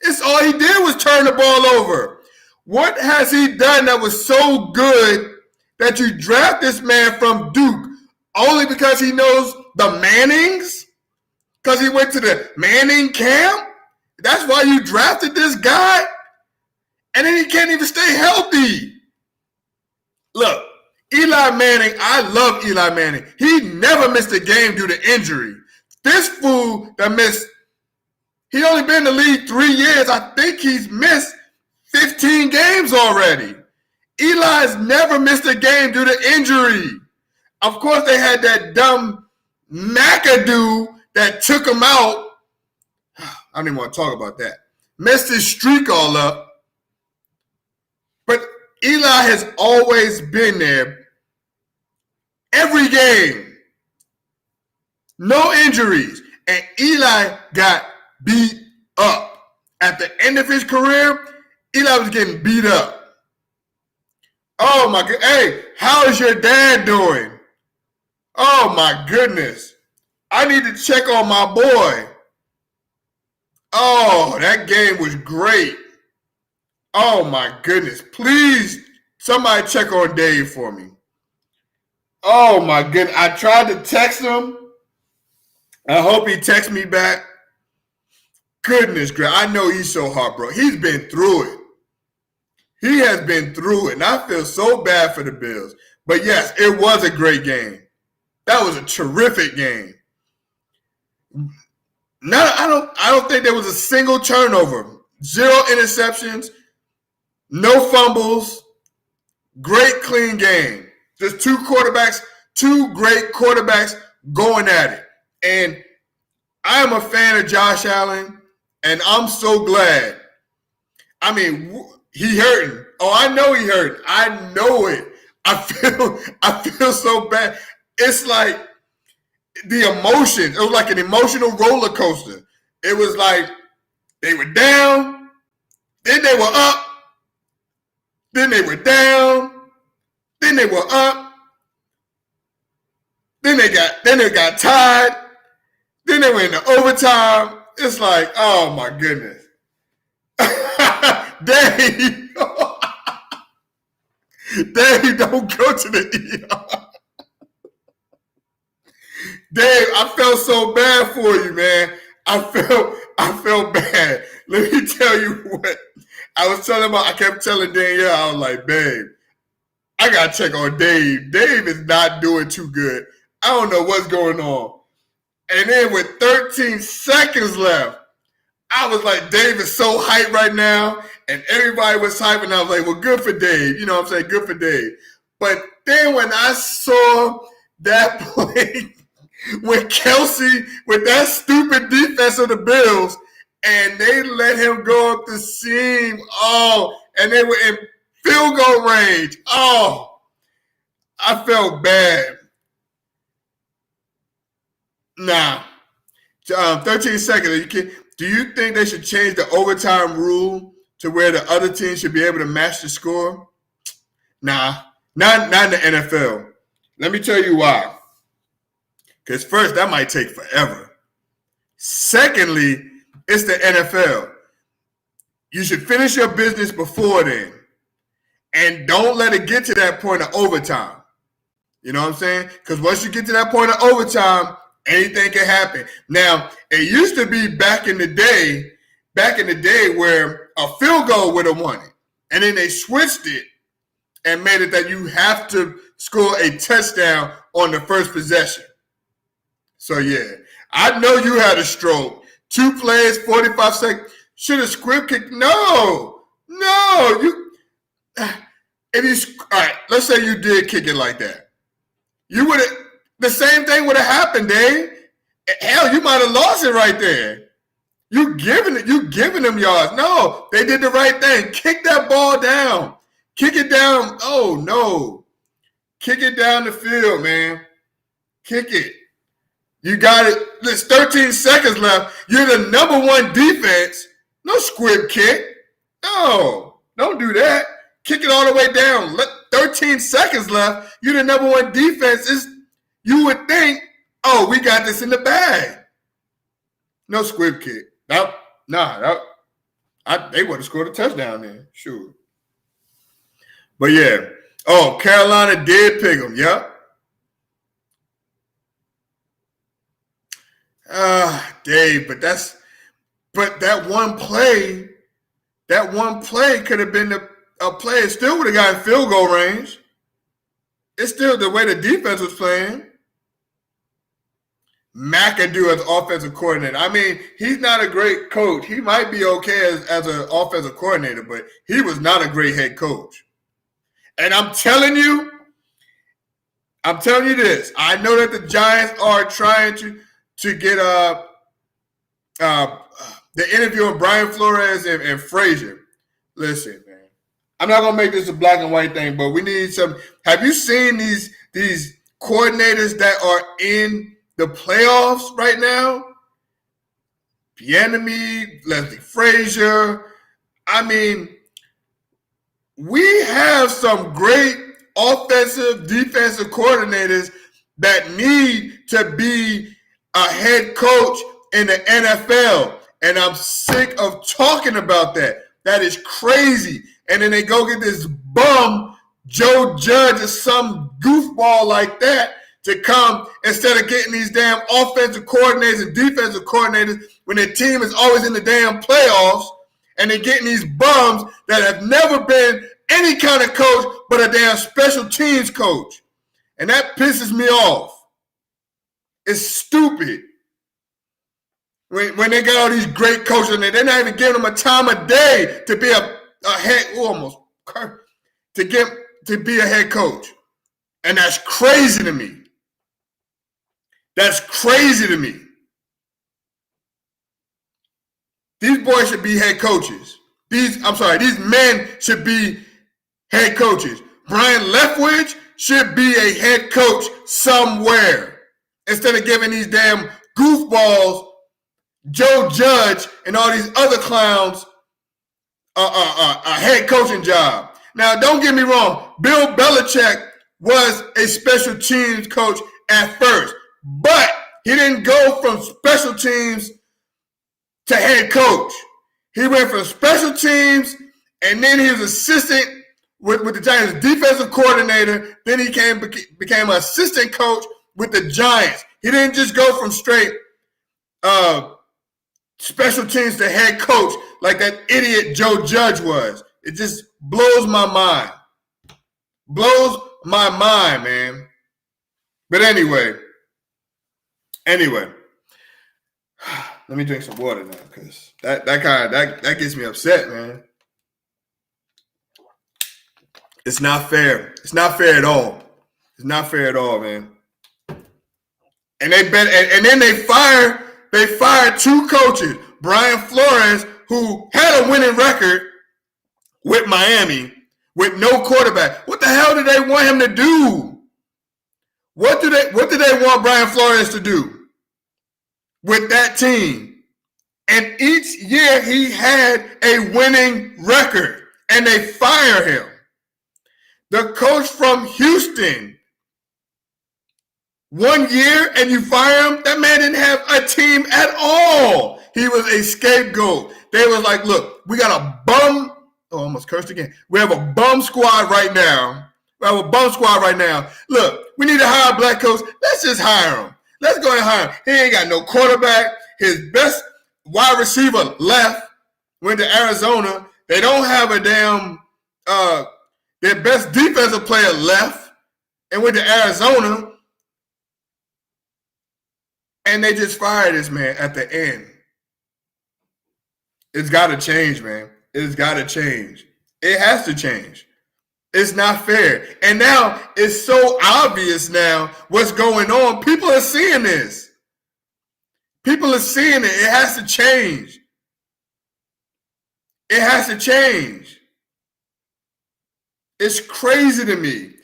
Speaker 1: It's all he did was turn the ball over. What has he done that was so good that you draft this man from Duke only because he knows the Mannings? Because he went to the Manning camp? That's why you drafted this guy? And then he can't even stay healthy. Look, Eli Manning, I love Eli Manning. He never missed a game due to injury. This fool that missed, he only been in the league 3 years. I think he's missed 15 games already. Eli's never missed a game due to injury. Of course, they had that dumb McAdoo that took him out. I don't even want to talk about that. Messed his streak all up. But Eli has always been there. Every game. No injuries. And Eli got beat up. At the end of his career, Eli was getting beat up. Oh my God. Hey, how is your dad doing? Oh my goodness. I need to check on my boy. Oh, that game was great. Oh my goodness. Please, somebody check on Dave for me. Oh my goodness. I tried to text him. I hope he texts me back. Goodness gracious. I know he's so heartbroken. He's been through it. He has been through it. And I feel so bad for the Bills. But yes, it was a great game. That was a terrific game. I don't think there was a single turnover. 0 interceptions. No fumbles. Great clean game. Just two great quarterbacks going at it. And I am a fan of Josh Allen, and I'm so glad. I mean, he hurting. Oh, I know he hurting. I know it. I feel so bad. It's like the emotion. It was like an emotional roller coaster. It was like they were down, then they were up, then they were down, then they were up, then they got tied, then they went into overtime, it's like, oh my goodness. Dave, Dave, don't go to the ER. Dave, I felt so bad for you, man. I felt bad. Let me tell you what. I kept telling Danielle, I was like, babe, I gotta check on Dave. Dave is not doing too good. I don't know what's going on. And then with 13 seconds left, I was like, Dave is so hyped right now. And everybody was hyping. I was like, well, good for Dave. You know what I'm saying? Good for Dave. But then when I saw that play with Kelsey, with that stupid defense of the Bills, and they let him go up the seam. Oh, and they were in field goal range. Oh, I felt bad. Nah. 13 seconds. Do you think they should change the overtime rule to where the other team should be able to match the score? Nah. Not in the NFL. Let me tell you why. Because first, that might take forever. Secondly, it's the NFL. You should finish your business before then. And don't let it get to that point of overtime. You know what I'm saying? Because once you get to that point of overtime, anything can happen. Now, it used to be back in the day where a field goal would have won it. And then they switched it and made it that you have to score a touchdown on the first possession. So, yeah, I know you had a stroke. 2 plays, 45 seconds. Should have squib kicked? No. All right, let's say you did kick it like that. You would have, the same thing would have happened, Dave. Hell, you might have lost it right there. You giving them yards. No, they did the right thing. Kick that ball down. Kick it down. Oh, no. Kick it down the field, man. Kick it. You got it. There's 13 seconds left. You're the number 1 defense. No squib kick. No, don't do that. Kick it all the way down. 13 seconds left. You're the number 1 defense. You would think, oh, we got this in the bag. No squib kick. They would have scored a touchdown then. Sure. But yeah. Oh, Carolina did pick them. Yep. Dave, but that one play could have been a play. It still would have gotten field goal range. It's still the way the defense was playing. McAdoo as offensive coordinator. I mean, he's not a great coach. He might be okay as an offensive coordinator, but he was not a great head coach. And I'm telling you this. I know that the Giants are trying to get the interview of Brian Flores and Frazier. Listen, man, I'm not gonna make this a black and white thing, but we need some. Have you seen these coordinators that are in the playoffs right now? Bieniemy, Leslie Frazier. I mean, we have some great offensive, defensive coordinators that need to be a head coach in the NFL. And I'm sick of talking about that. That is crazy. And then they go get this bum, Joe Judge or some goofball like that to come instead of getting these damn offensive coordinators and defensive coordinators when their team is always in the damn playoffs, and they're getting these bums that have never been any kind of coach but a damn special teams coach. And that pisses me off. It's stupid. When they got all these great coaches, and they're not even giving them a time of day to be to be a head coach. And that's crazy to me. That's crazy to me. These boys should be head coaches. These men should be head coaches. Brian Leftwich should be a head coach somewhere instead of giving these damn goofballs, Joe Judge and all these other clowns, a head coaching job. Now, don't get me wrong. Bill Belichick was a special teams coach at first, but he didn't go from special teams to head coach. He went from special teams, and then he was assistant with the Giants, defensive coordinator. Then he became an assistant coach with the Giants. He didn't just go from straight special teams to head coach like that idiot Joe Judge was. It just blows my mind. Blows my mind, man. But anyway, let me drink some water now, because that gets me upset, man. It's not fair. It's not fair at all. It's not fair at all, man. And then they fired two coaches. Brian Flores, who had a winning record with Miami, with no quarterback. What the hell did they want him to do? What did they want Brian Flores to do with that team? And each year he had a winning record, and they fire him. The coach from Houston, 1 year and you fire him? That man didn't have a team at all. He was a scapegoat. They was like, look, we got a bum. Oh, I almost cursed again. We have a bum squad right now. Look, we need to hire a black coach. Let's just hire him. Let's go and hire him. He ain't got no quarterback. His best wide receiver left, went to Arizona. They don't have a damn their best defensive player left and went to Arizona. And they just fired this man at the end. It's got to change, man. It's got to change. It has to change. It's not fair. And now it's so obvious now what's going on. People are seeing this. People are seeing it. It has to change. It has to change. It's crazy to me.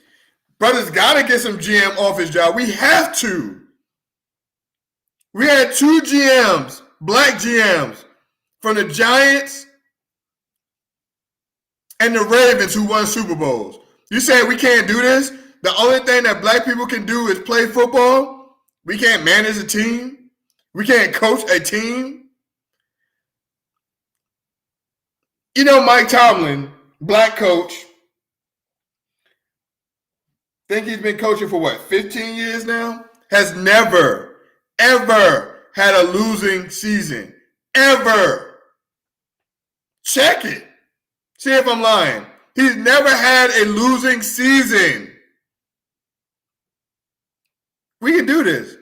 Speaker 1: Brothers got to get some GM off his job. We have to. We had two GMs, black GMs, from the Giants and the Ravens who won Super Bowls. You say we can't do this? The only thing that black people can do is play football? We can't manage a team? We can't coach a team? You know, Mike Tomlin, black coach, think he's been coaching for what, 15 years now? Has never, ever had a losing season. Ever. Check it. See if I'm lying. He's never had a losing season. We can do this.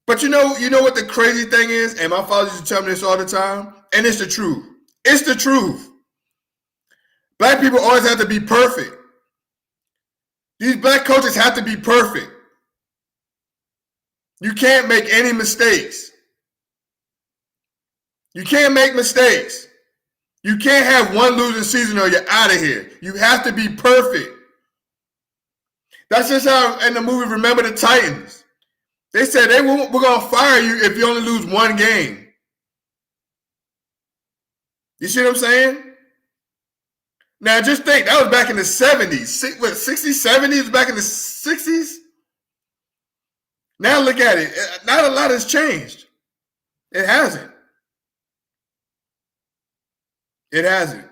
Speaker 1: But you know what the crazy thing is? And my father used to tell me this all the time. And it's the truth. It's the truth. Black people always have to be perfect. These black coaches have to be perfect. You can't make any mistakes. You can't make mistakes. You can't have one losing season or you're out of here. You have to be perfect. That's just how in the movie Remember the Titans. They said we're going to fire you if you only lose one game. You see what I'm saying? Now just think, that was back in the 70s. What, 60s, 70s? Back in the 60s? Now look at it. Not a lot has changed. It hasn't. It hasn't.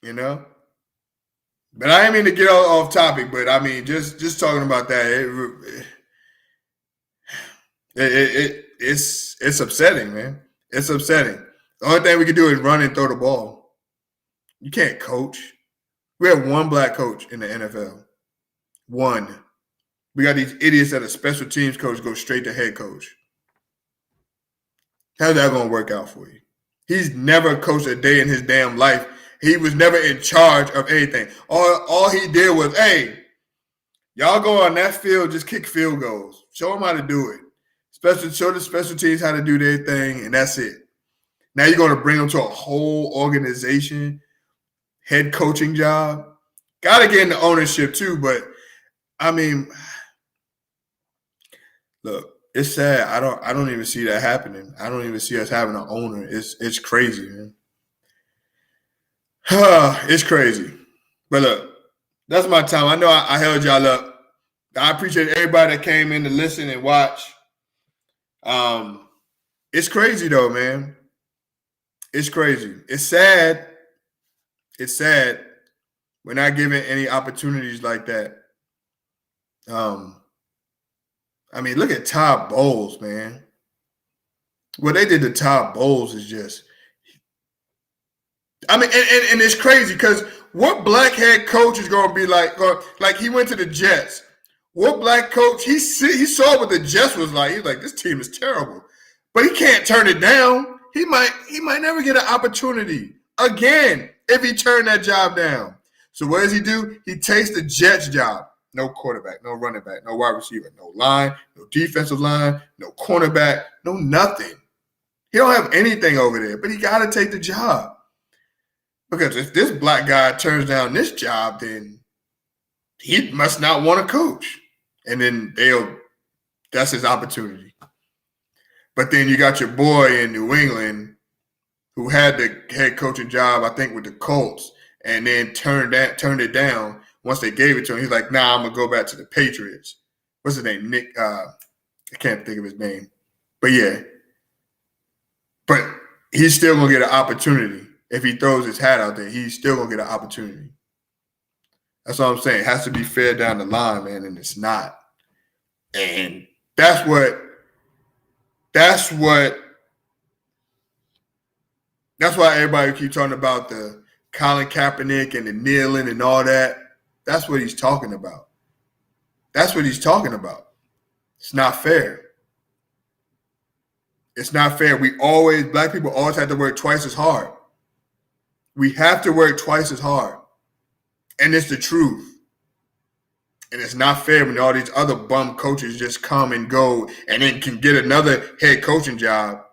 Speaker 1: You know? But I didn't mean to get off topic, but I mean, just talking about that, it's upsetting, man. It's upsetting. The only thing we can do is run and throw the ball. You can't coach. We have one black coach in the NFL. One. We got these idiots that are special teams coach go straight to head coach. How's that going to work out for you? He's never coached a day in his damn life. He was never in charge of anything. All he did was, hey, y'all go on that field, just kick field goals. Show them how to do it. Show the special teams how to do their thing, and that's it. Now you're going to bring them to a whole organization, head coaching job. Got to get into ownership too, but I mean, look, it's sad. I don't even see that happening. I don't even see us having an owner. It's crazy, man. It's crazy. But look, that's my time. I know I held y'all up. I appreciate everybody that came in to listen and watch. It's crazy though, man. It's crazy. It's sad. It's sad. We're not given any opportunities like that. I mean, look at Todd Bowles, man. What they did to Todd Bowles is just, I mean, and it's crazy because what black head coach is going to be like? Like he went to the Jets. What black coach, he saw what the Jets was like. He's like, this team is terrible. But he can't turn it down. He might never get an opportunity again if he turned that job down. So what does he do? He takes the Jets job. No quarterback, no running back, no wide receiver, no line, no defensive line, no cornerback, no nothing. He don't have anything over there, but he got to take the job. Because if this black guy turns down this job, then he must not want to coach. And then that's his opportunity. But then you got your boy in New England who had the head coaching job, I think, with the Colts, and then turned it down. Once they gave it to him, he's like, nah, I'm going to go back to the Patriots. What's his name? Nick, I can't think of his name. But yeah. But he's still going to get an opportunity. If he throws his hat out there, he's still going to get an opportunity. That's what I'm saying. It has to be fair down the line, man, and it's not. And that's why everybody keeps talking about the Colin Kaepernick and the kneeling and all that. That's what he's talking about. That's what he's talking about. It's not fair. It's not fair. Black people always have to work twice as hard. We have to work twice as hard. And it's the truth. And it's not fair when all these other bum coaches just come and go and then can get another head coaching job.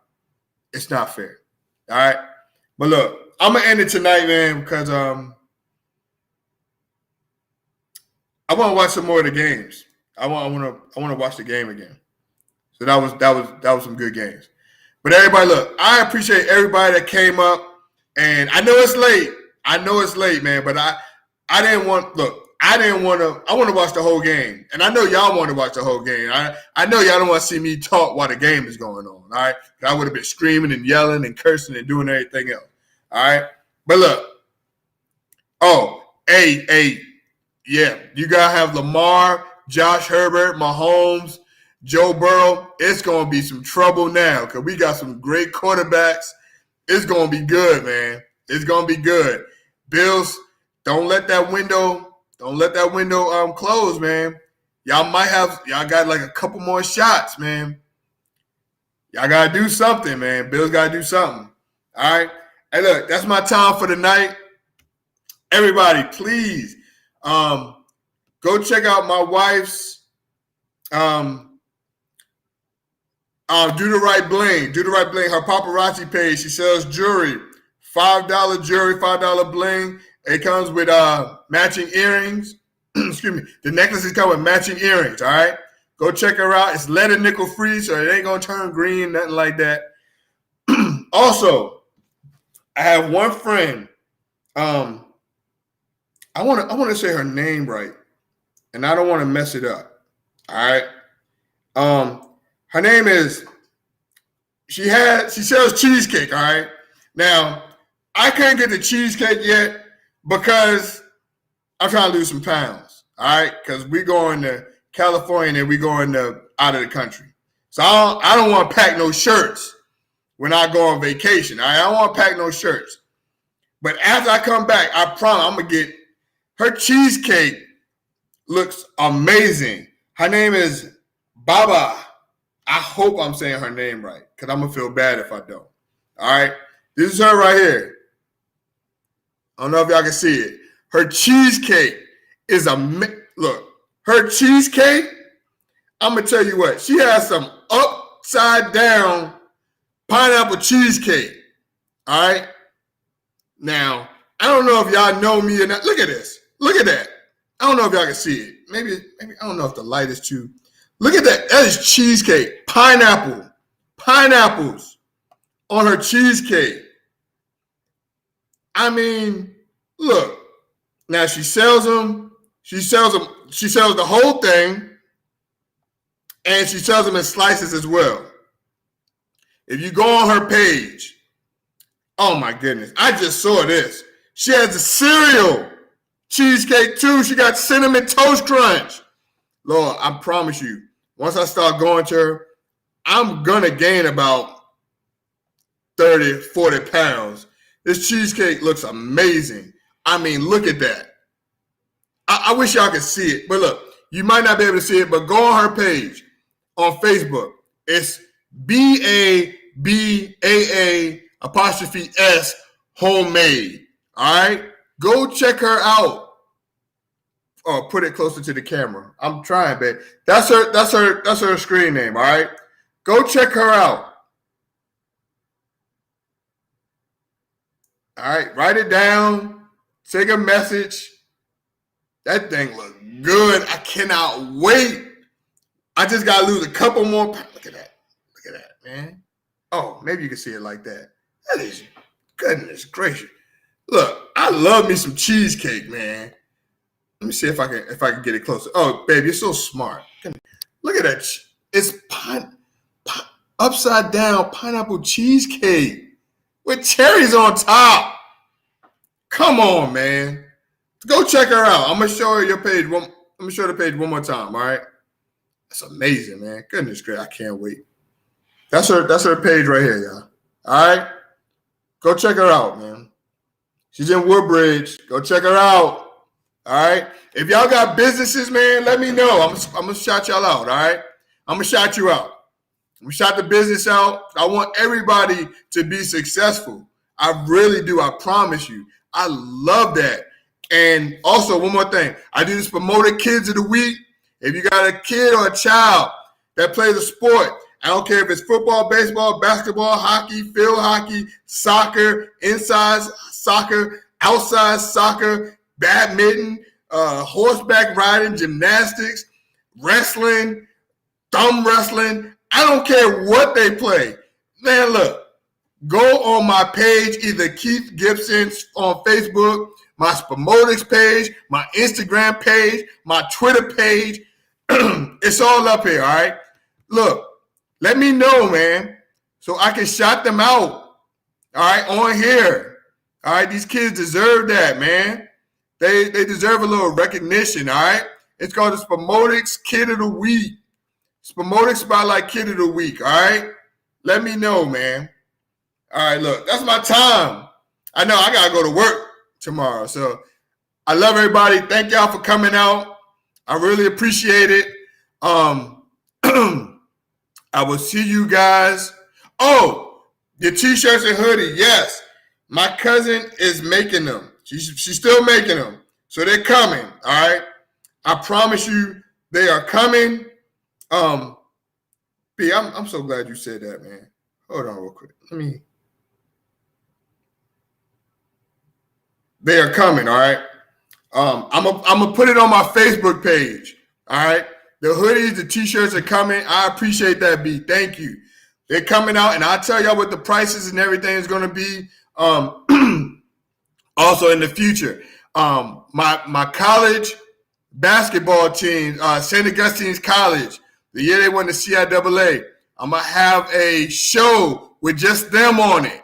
Speaker 1: It's not fair. All right? But look, I'm going to end it tonight, man, because I want to watch some more of the games. I want to watch the game again. So that was some good games. But everybody, look, I appreciate everybody that came up. And I know it's late. Man. But I want to watch the whole game. And I know y'all want to watch the whole game. I know y'all don't want to see me talk while the game is going on. All right. I would have been screaming and yelling and cursing and doing everything else. All right. But look. Yeah. You got to have Lamar, Josh Herbert, Mahomes, Joe Burrow. It's going to be some trouble now because we got some great quarterbacks. It's going to be good, man. It's going to be good. Bills, don't let that window close, man. Y'all got like a couple more shots, man. Y'all got to do something, man. Bills got to do something. All right? Hey, look, that's my time for the night. Everybody, please go check out my wife's Do the Right Bling. Do the Right Bling. Her paparazzi page. She sells jewelry. $5 jewelry, $5 bling. It comes with matching earrings. Excuse me. The necklaces come with matching earrings. All right. Go check her out. It's lead and nickel free, so it ain't gonna turn green, nothing like that. Also, I have one friend. I want to say her name right, and I don't want to mess it up. All right. Her name is. She sells cheesecake. All right. Now, I can't get the cheesecake yet because I'm trying to lose some pounds. All right, because we going to California and we going out of the country. So I don't want to pack no shirts when I go on vacation. All right? I don't want to pack no shirts. But after I come back, I promise I'm gonna get her cheesecake. Looks amazing. Her name is Baba. I hope I'm saying her name right because I'm gonna feel bad if I don't. All right, this is her right here. I don't know if y'all can see it. Her cheesecake is look. Her cheesecake. I'm gonna tell you what. She has some upside down pineapple cheesecake. All right. Now I don't know if y'all know me or not. Look at this. Look at that. I don't know if y'all can see it. Maybe I don't know if the light is too. Look at that. That is cheesecake. Pineapples on her cheesecake. I mean, look. Now she sells them. She sells the whole thing. And she sells them in slices as well. If you go on her page, oh my goodness, I just saw this. She has a cereal cheesecake too. She got Cinnamon Toast Crunch. Lord, I promise you, once I start going to her, I'm going to gain about 30, 40 pounds. This cheesecake looks amazing. I mean, look at that. I wish y'all could see it. But look, you might not be able to see it, but go on her page on Facebook. It's BABAA' homemade. All right? Go check her out. Oh, put it closer to the camera. I'm trying, babe. That's her screen name, all right? Go check her out. All right, write it down. Take a message. That thing look good. I cannot wait. I just got to lose a couple more pounds. Look at that. Look at that, man. Oh, maybe you can see it like that. That is, goodness gracious. Look, I love me some cheesecake, man. Let me see if I can get it closer. Oh, baby, you're so smart. Look at that. It's upside down pineapple cheesecake with cherries on top. Come on, man. Go check her out. I'm gonna show her your page. I'm gonna show the page one more time. All right. That's amazing, man. Goodness gracious, I can't wait. That's her page right here, y'all. All right. Go check her out, man. She's in Woodbridge. Go check her out. All right. If y'all got businesses, man, let me know. I'm gonna shout y'all out. All right. I'm gonna shout you out. I'm gonna shout the business out. I want everybody to be successful. I really do. I promise you. I love that. And also, one more thing. I do this Promoted Kids of the Week. If you got a kid or a child that plays a sport, I don't care if it's football, baseball, basketball, hockey, field hockey, soccer, inside soccer, outside soccer, badminton, horseback riding, gymnastics, wrestling, thumb wrestling. I don't care what they play. Man, look, go on my page, either Keith Gibson on Facebook, my SPOMOTICS page, my Instagram page, my Twitter page. It's all up here, all right? Look, let me know, man, so I can shout them out, all right, on here. All right, these kids deserve that, man. They deserve a little recognition, all right? It's called the SPOMOTICS Kid of the Week. SPOMOTICS Spotlight Kid of the Week, all right? Let me know, man. All right, look, that's my time. I know I got to go to work tomorrow, so I love everybody. Thank y'all for coming out. I really appreciate it. I will see you guys. Oh, your T-shirts and hoodie, yes. My cousin is making them. She's still making them. So they're coming, all right? I promise you they are coming. B, I'm so glad you said that, man. Hold on real quick. They are coming, all right? I'm gonna put it on my Facebook page, all right? The hoodies, the T-shirts are coming. I appreciate that, B. Thank you. They're coming out, and I'll tell y'all what the prices and everything is going to be also in the future. My college basketball team, St. Augustine's College, the year they won the CIAA, I'm going to have a show with just them on it.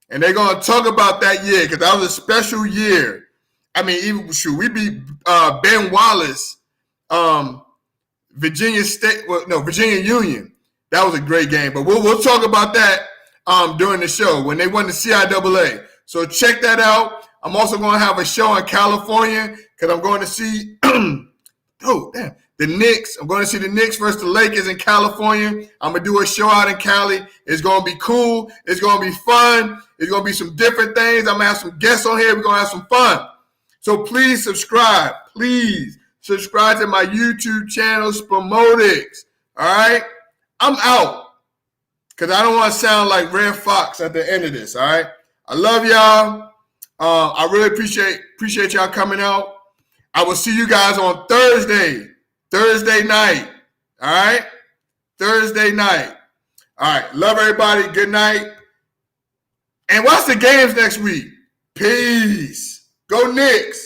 Speaker 1: And they're going to talk about that year because that was a special year. I mean, even we beat Ben Wallace, Virginia Union. That was a great game. But we'll talk about that during the show when they won the CIAA. So check that out. I'm also going to have a show in California because I'm going to see the Knicks. I'm going to see the Knicks versus the Lakers in California. I'm going to do a show out in Cali. It's going to be cool. It's going to be fun. It's going to be some different things. I'm going to have some guests on here. We're going to have some fun. So please subscribe. Please subscribe to my YouTube channel, SPOMOTICS. All right? I'm out because I don't want to sound like Red Fox at the end of this. All right? I love y'all. I really appreciate y'all coming out. I will see you guys on Thursday night. All right? Thursday night. All right. Love everybody. Good night. And watch the games next week. Peace. Go Knicks.